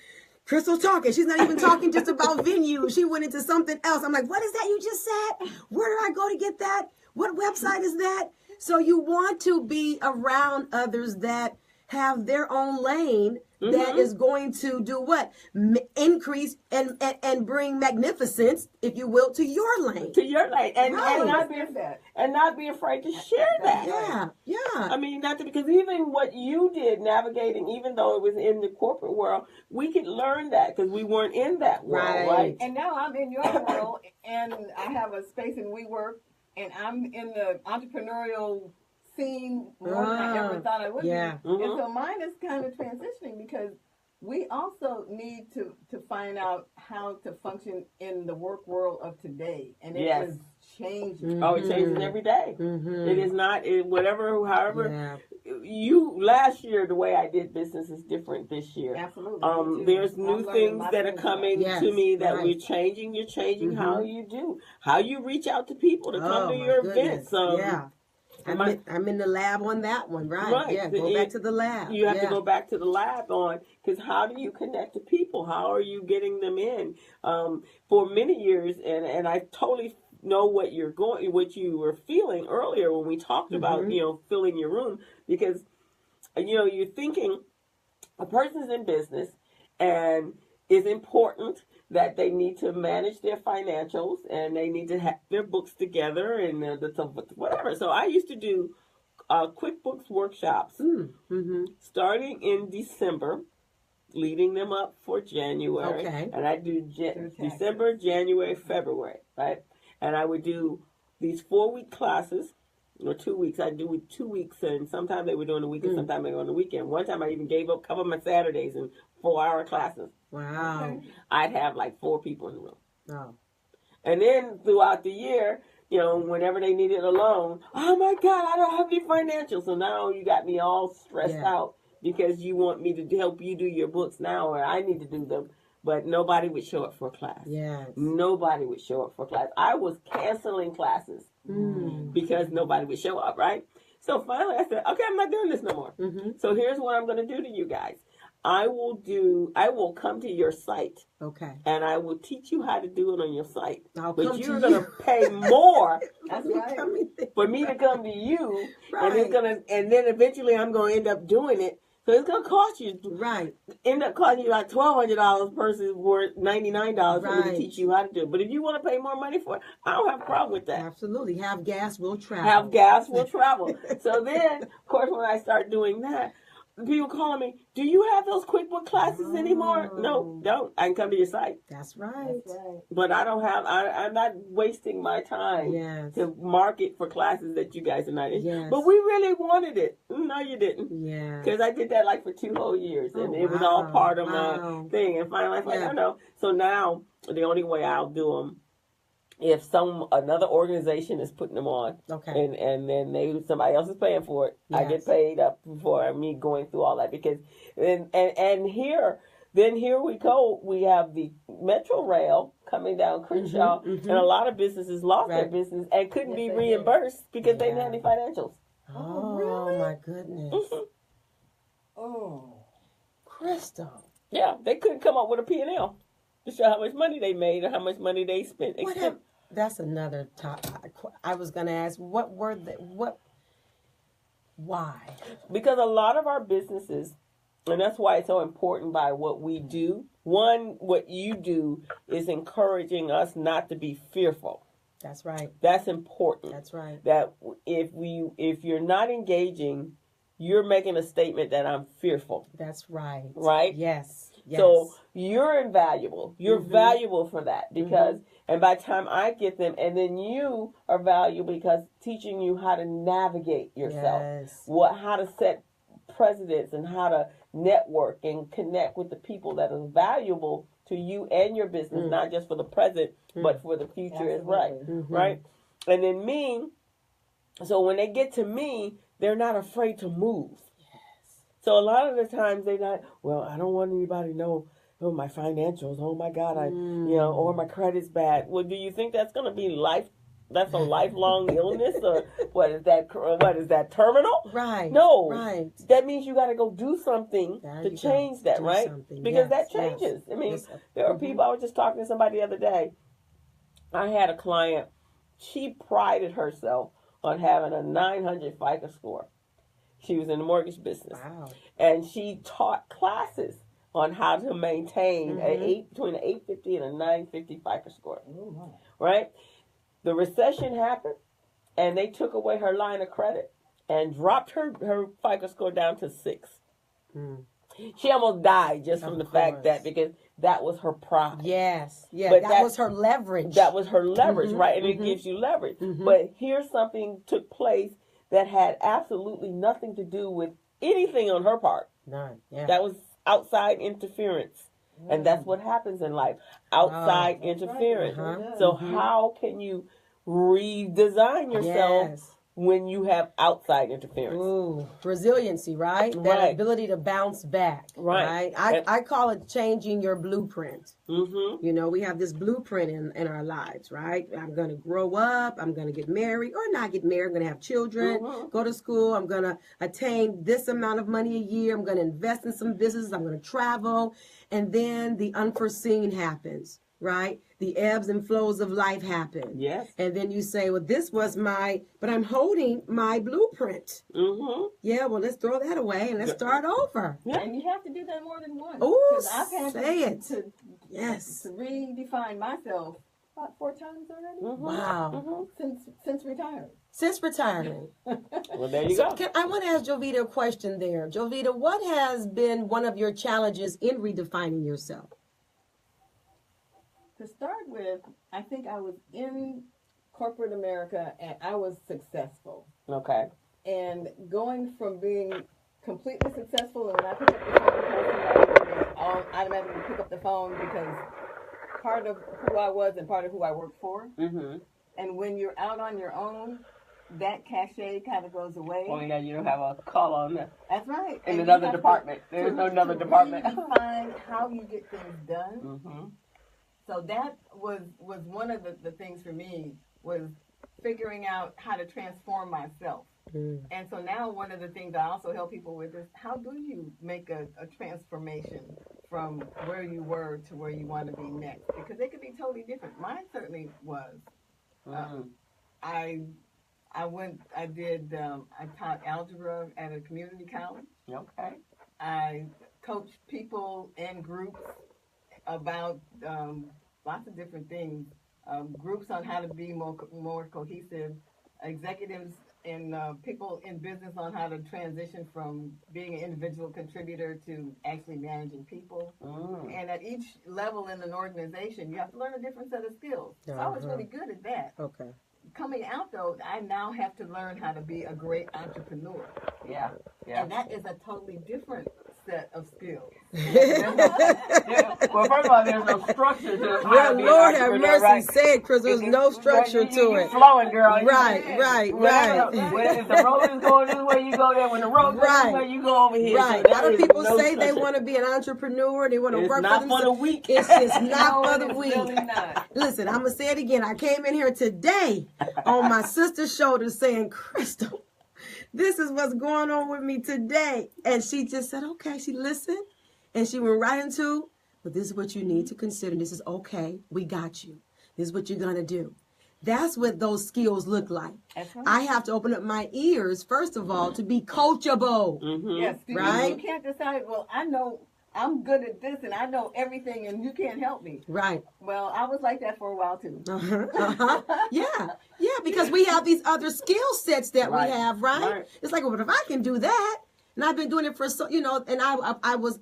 Crystal's talking. She's not even talking just about venues. She went into something else. I'm like, what is that you just said? Where do I go to get that? What website is that? So you want to be around others that have their own lane that is going to do what? Increase and bring magnificence, if you will, to your lane. To your lane. And not be afraid to share that. Yeah. I mean, because even what you did navigating, even though it was in the corporate world, we could learn that because we weren't in that world, right? And now I'm in your world, and I have a space in WeWork, and I'm in the entrepreneurial scene more than I ever thought I would be. And so mine is kind of transitioning because we also need to find out how to function in the work world of today. And it is changing. Oh, it changes every day. It is not, however, last year, the way I did business is different this year. Absolutely. There's new things that are coming to me that we're changing. You're changing how you reach out to people to come to your events. I'm in the lab on that one, right? Yeah, go back to the lab. You have to go back to the lab because how do you connect to people? How are you getting them in? For many years, and I totally know what you were feeling earlier when we talked about, filling your room, because, you're thinking a person's in business and it's important that they need to manage their financials and they need to have their books together and whatever. So I used to do QuickBooks workshops starting in December, leading them up for January. Okay. And I do December, January, February, right? And I would do these 4-week classes, or 2 weeks. I'd do 2 weeks, and sometimes they were doing a week and sometimes they were on the weekend. One time I even gave up a couple of my Saturdays and 4-hour classes. Wow. I'd have like 4 people in the room. Oh. And then throughout the year, whenever they needed a loan, oh my God, I don't have any financials. So now you got me all stressed out because you want me to help you do your books now, or I need to do them. But nobody would show up for a class. Yes. Nobody would show up for a class. I was canceling classes because nobody would show up, right? So finally I said, okay, I'm not doing this no more. So here's what I'm going to do to you guys. I will come to your site. Okay. And I will teach you how to do it on your site. But you're going to pay more right. for me to come to you. Right. And then eventually I'm going to end up doing it. So it's going to cost you. Right. End up costing you like $1,200 versus worth $99 for me to teach you how to do it. But if you want to pay more money for it, I don't have a problem with that. Absolutely. Have gas, will travel. Have gas, will travel. So then, of course, when I start doing that, people calling me, do you have those QuickBook classes anymore? No, don't. I can come to your site. That's right. But I don't have, I'm not wasting my time to market for classes that you guys are not in. Yes. But we really wanted it. No, you didn't. Yeah. Because I did that like for 2 whole years. And it was all part of my thing. And finally I was like, I know. So now the only way I'll do them, if another organization is putting them on, and then somebody else is paying for it, I get paid up for me going through all that, because and here we go. We have the Metro Rail coming down Crenshaw, and a lot of businesses lost their business and couldn't be reimbursed because they didn't have any financials. Oh, really? My goodness. Oh, Crystal. Yeah, they couldn't come up with a P&L to show how much money they made or how much money they spent. That's another topic. I was going to ask, why? Because a lot of our businesses, and that's why it's so important by what we do. One, what you do is encouraging us not to be fearful. That's right. That's important. That's right. That if you're not engaging, you're making a statement that I'm fearful. That's right. Right? Yes. So you're invaluable. You're valuable for that, because, and by the time I get them, and then you are valuable because teaching you how to navigate yourself, how to set precedents and how to network and connect with the people that are valuable to you and your business, not just for the present, but for the future as well. Right? And then so when they get to me, they're not afraid to move. So a lot of the times they're not, well, I don't want anybody to know, my financials, oh my God, or my credit's bad. Well, do you think that's going to be that's a lifelong illness, or what is that, terminal? Right. No. Right. That means you got to go do something to change that, right? Because that changes. I mean, there are people, I was just talking to somebody the other day. I had a client, she prided herself on having a 900 FICO score. She was in the mortgage business. Wow. And she taught classes on how to maintain between an 850 and a 950 FICO score. Right? The recession happened, and they took away her line of credit and dropped her FICO score down to 6. She almost died just from the fact that, because that was her pride. Yes. Yeah, but that was her leverage. That was her leverage, right? And it gives you leverage. But here something took place that had absolutely nothing to do with anything on her part. None. Yeah. That was outside interference. And that's what happens in life. Outside interference. So how can you redesign yourself when you have outside interference? Ooh, resiliency, right? That ability to bounce back. Right. I call it changing your blueprint. You know, we have this blueprint in our lives, right? I'm going to grow up. I'm going to get married or not get married. I'm going to have children, go to school. I'm going to attain this amount of money a year. I'm going to invest in some business. I'm going to travel. And then the unforeseen happens, right? The ebbs and flows of life happen. Yes. And then you say, well, this was but I'm holding my blueprint. Yeah, well, let's throw that away and let's start over. Yeah. And you have to do that more than once. Oh, I've had to redefine myself about 4 times already. Wow. Since retiring. Since retiring. Well, there you go. I want to ask Jovita a question there. Jovita, what has been one of your challenges in redefining yourself? To start with, I think I was in corporate America and I was successful. Okay. And going from being completely successful, and when I pick up the phone, I'll automatically pick up the phone because part of who I was and part of who I worked for. And when you're out on your own, that cachet kind of goes away. Well, yeah, you don't have a call on that. That's right. In another department. There's no another department. Find how you get things done. So that was one of the things for me, was figuring out how to transform myself. And so now one of the things I also help people with is, how do you make a transformation from where you were to where you want to be next? Because it could be totally different. Mine certainly was. I taught algebra at a community college. Okay. I coached people in groups about lots of different things. Groups on how to be more cohesive. Executives people in business on how to transition from being an individual contributor to actually managing people. And at each level in an organization, you have to learn a different set of skills. So I was really good at that. Okay. Coming out, though, I now have to learn how to be a great entrepreneur. Yeah. And that is a totally different set of skills. Well, first of all, there's no structure to it. Well, Lord have mercy, right? say it, Chris. There's no structure to You're it. flowing, girl. Right. If the road is going this way, you go there. When the road goes this way, you go over here. Right. So a lot of people say structure. they want to be an entrepreneur. They want to work not for for themselves. the weak. It's just not No, for the it's weak. really not. Listen, I'm going to say it again. I came in here today on my sister's shoulder saying, Crystal, this is what's going on with me today. And she just said, okay. She listened and she went right into, but this is what you need to consider. This is okay. We got you. This is what you're going to do. That's what those skills look like. That's right. I have to open up my ears, first of all, to be coachable. Yes, Right? You can't decide, well, I know I'm good at this and I know everything and you can't help me. Right. Well, I was like that for a while too. Yeah, because we have these other skill sets that Right. we have, right? It's like, well, if I can do that, and I've been doing it for and I was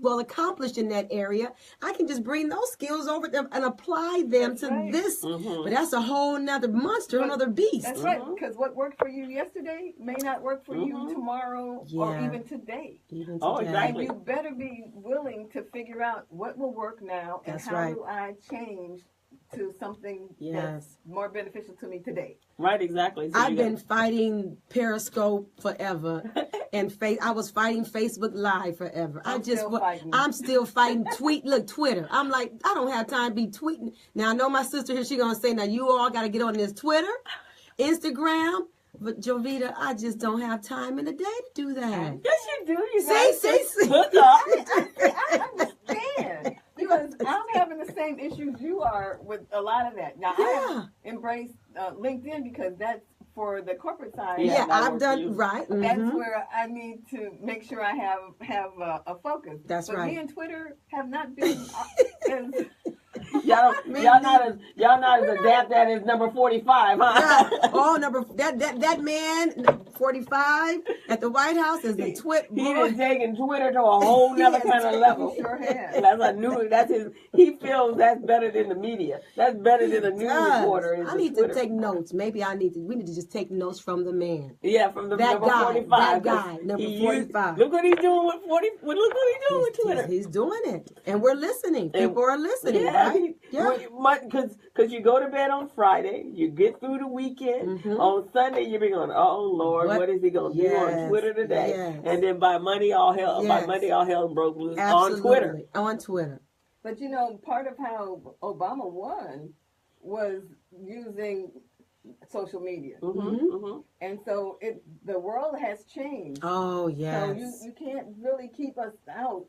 well accomplished in that area, I can just bring those skills over them and apply them to right. this. But that's a whole nother monster, another beast. That's right, because what worked for you yesterday may not work for you tomorrow or Yeah. even today. Even Oh, today. exactly. And you better be willing to figure out what will work now and That's how right. do I change to something Yes. that's more beneficial to me today. Right, exactly. So I've been fighting Periscope forever, and I was fighting Facebook Live forever. I'm still fighting. I'm still fighting Twitter. I'm like, I don't have time to be tweeting. Now I know my sister here. She gonna say, now you all got to get on this Twitter, Instagram. But Jovita, I just don't have time in the day to do that. Yes, you do. You See. hook up. I understand because I'm having the same issues you are with a lot of that. Now I have embraced LinkedIn because that's for the corporate side. Yeah, that I've works done for you. right. That's Mhm. where I need to make sure I have a focus. That's but right. me and Twitter have not been as Y'all not as adept as number 45, huh? Oh, that man 45 at the White House is a twit. He is taking Twitter to a whole nother kind of level. He sure has. He feels that's better than the media. That's better than a news reporter. is I the need Twitter. to take notes. Maybe we need to just take notes from the man. Yeah, from the That number guy, 45. that guy, number 45. Look what he's doing with 40. Look what he's doing with Twitter. He's doing it. And we're listening. People are listening, Yeah, right? because you go to bed on Friday, you get through the weekend. Mhm. On Sunday, you be going, oh Lord, what is he going to do on Twitter today? Yes. And then by Monday, all hell broke loose on Twitter. On Twitter. But part of how Obama won was using social media. And so the world has changed. Oh, yes. So you can't really keep us out,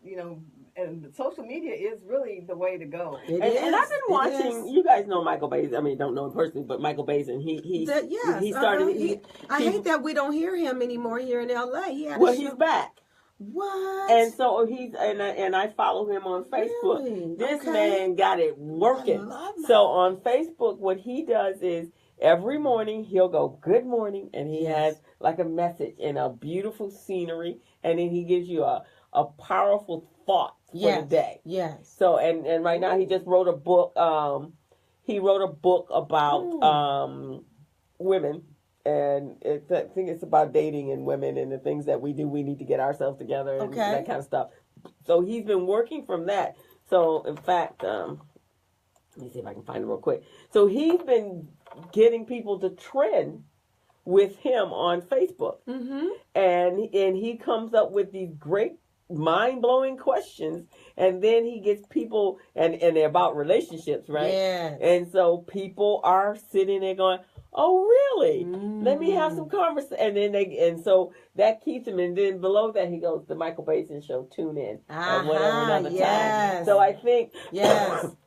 and social media is really the way to go. And I've been watching. You guys know Michael Basin. I mean, don't know him personally, but Michael Basin. He started. I hate that we don't hear him anymore here in LA. He's back. What? And so he's and I follow him on Facebook. Really? This man got it working. I love that. So on Facebook, what he does is every morning he'll go good morning, and he has like a message and a beautiful scenery, and then he gives you a powerful thought for the day. Yes. So and right now he just wrote a book. He wrote a book about women. And I think it's about dating and women and the things that we do. We need to get ourselves together and that kind of stuff. So he's been working from that. So, in fact, let me see if I can find it real quick. So he's been getting people to trend with him on Facebook. Mm-hmm. And he comes up with these great mind-blowing questions, and then he gets people, and they're about relationships, right? Yes. And so people are sitting there going, oh, really? Let me have some conversation. And then so that keeps him. And then below that, he goes, the Michael Basin Show, tune in. Or whatever another time. So I think,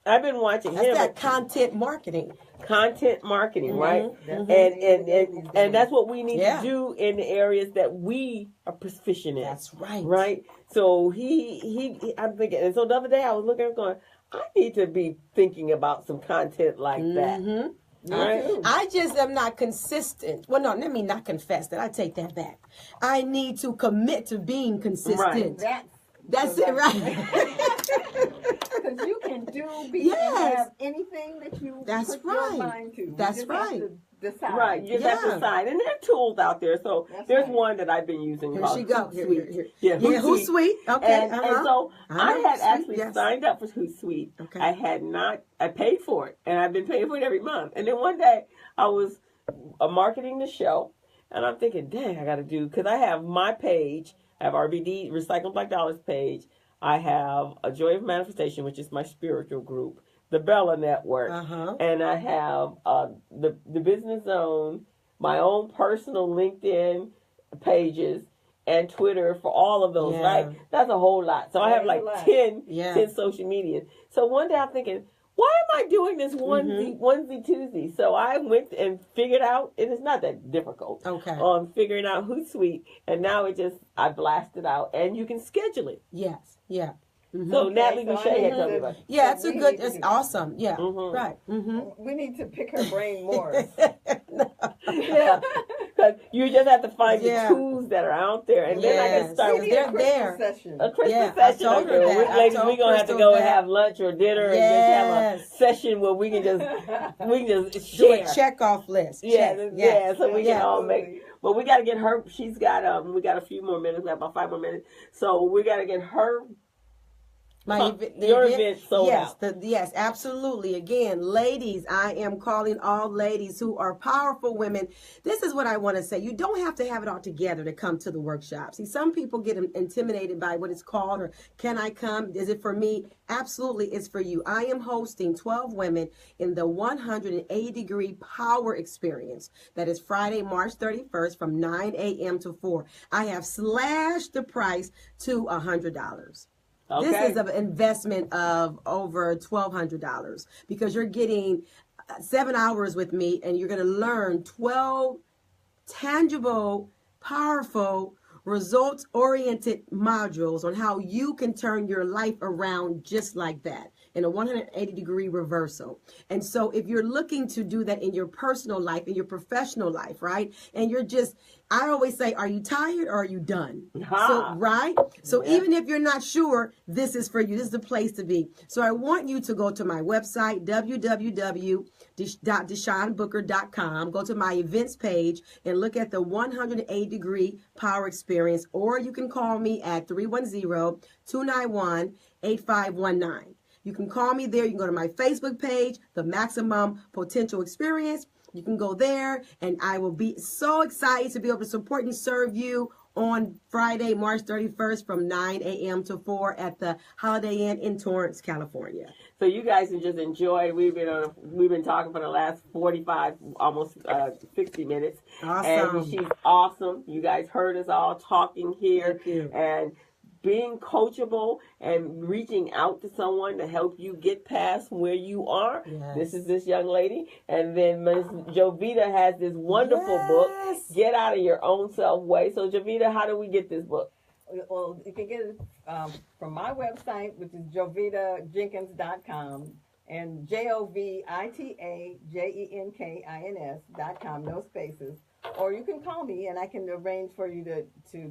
I've been watching him. That's that content marketing. Content marketing, right? And that's what we need to do in the areas that we are proficient in. That's right. Right? So I'm thinking, and so the other day I was looking and going, I need to be thinking about some content like that. I just am not consistent. Well, no, let me not confess that. I take that back. I need to commit to being consistent. Right. That's it, right? Because you can be, and have anything that you put your mind to. That's right. Decide. Right, you just have to decide. And there are tools out there. So there's one that I've been using called Hootsuite. Yeah, Hootsuite. Okay. And so I had actually signed up for Hootsuite. Okay. I paid for it. And I've been paying for it every month. And then one day I was marketing the show. And I'm thinking, dang, I got to do, because I have my page. I have RBD, Recycled Black Dollars page. I have A Joy of Manifestation, which is my spiritual group. The Bella Network, and I have the Business Zone, my own personal LinkedIn pages, and Twitter for all of those, right? That's a whole lot. So I have like 10 social media. So one day I'm thinking, why am I doing this onesie Tuesday? So I went and figured out, and it's not that difficult. On figuring out Hootsuite, and now I blast it out, and you can schedule it. Yes, yeah. So Natalie Boucher had told me about it. Yeah, it's awesome. Yeah, right. We need to pick her brain more. Yeah, because you just have to find the tools that are out there, and then I can start. They're there. A Christmas session. We're going to have to go and have lunch or dinner and just have a session where we can just share. Do a check-off list. Yeah. So we can all make. But we got to get her. She's got we got a few more minutes. We have about 5 more minutes. So we got to get her. Your event sold out. Yes, absolutely. Again, ladies, I am calling all ladies who are powerful women. This is what I want to say. You don't have to have it all together to come to the workshop. See, some people get intimidated by what it's called, or can I come? Is it for me? Absolutely, it's for you. I am hosting 12 women in the 180-degree power experience. That is Friday, March 31st from 9 a.m. to 4. I have slashed the price to $100. Okay. This is an investment of over $1,200 because you're getting 7 hours with me and you're going to learn 12 tangible, powerful, results-oriented modules on how you can turn your life around just like that in a 180-degree reversal. And so if you're looking to do that in your personal life, in your professional life, right? And you're just, I always say, are you tired or are you done? So, right? So even if you're not sure, this is for you. This is the place to be. So I want you to go to my website, www.deshawnbooker.com. Go to my events page and look at the 180-degree power experience, or you can call me at 310-291-8519. You can call me there. You can go to my Facebook page, The Maximum Potential Experience. You can go there, and I will be so excited to be able to support and serve you on Friday, March 31st from 9 a.m. to 4 at the Holiday Inn in Torrance, California. So you guys can just enjoy. We've been talking for the last 45, almost 60 minutes. Awesome. And she's awesome. You guys heard us all talking here. Thank you. And being coachable and reaching out to someone to help you get past where you are. Yes. This is this young lady. And then Ms. Jovita has this wonderful book, Get Out of Your Own Self Way. So Jovita, how do we get this book? Well, you can get it from my website, which is jovitajenkins.com, and JOVITAJENKINS.com, no spaces. Or you can call me, and I can arrange for you to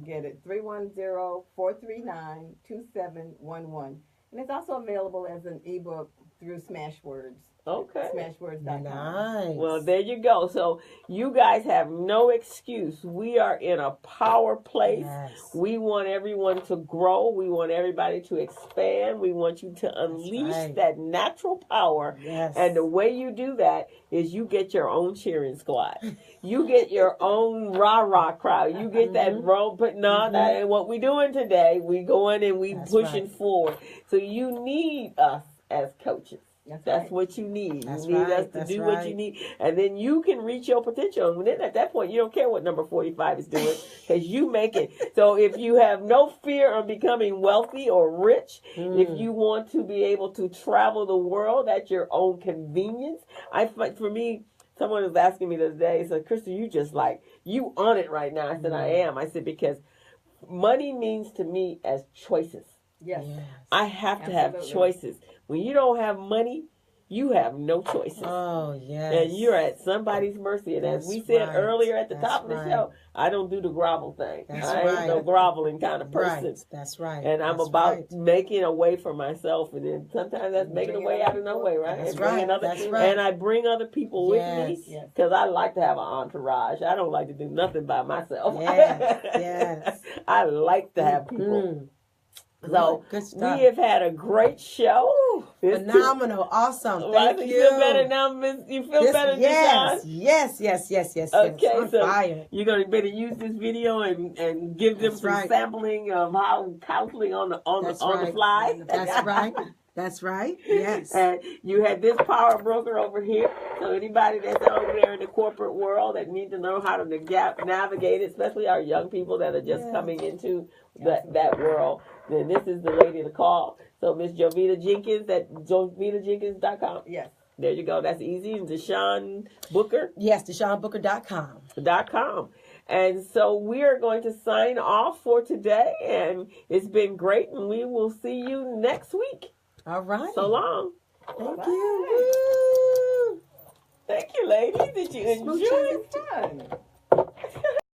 get it, 310-439-2711. And it's also available as an ebook through Smashwords. Okay. Smashwords.com. Nice. Well, there you go. So you guys have no excuse. We are in a power place. Yes. We want everyone to grow. We want everybody to expand. We want you to unleash that natural power. Yes. And the way you do that is you get your own cheering squad. You get your own rah-rah crowd. You get that but no, that ain't what we doing today. We going and we pushing forward. So you need us as coaches. That's what you need. You need us to do what you need. And then you can reach your potential. And then at that point, you don't care what number 45 is doing because you make it. So if you have no fear of becoming wealthy or rich, if you want to be able to travel the world at your own convenience, for me, someone was asking me the other day, said, Krista, you on it right now. I said, I am. I said, because money means to me as choices. Yes. I have to have choices. When you don't have money, you have no choices. Oh, yes. And you're at somebody's mercy. And as we said earlier at the top of the show, I don't do the grovel thing. I ain't no groveling kind of person. That's right. And I'm about making a way for myself. And then sometimes that's making a way out of no way, right? That's right. And I bring other people with me because I like to have an entourage. I don't like to do nothing by myself. Yes. I like to have people. So we have had a great show. Phenomenal, awesome. Thank you. You feel better now, Miss? You feel better, yes, Deshaun? yes. Okay, so you're gonna better use this video and give them some sampling of how counseling on the fly. That's right. That's right. Yes. And you had this power broker over here. So anybody that's over there in the corporate world that needs to know how to navigate it, especially our young people that are just coming into that world, then this is the lady to call. So Miss Jovita Jenkins at jovitajenkins.com. Yes. There you go. That's easy. Deshaun Booker. Yes, DeshaunBooker.com. And so we are going to sign off for today. And it's been great. And we will see you next week. All right. So long. Thank you. Thank you, ladies. Did you enjoy it? Fun.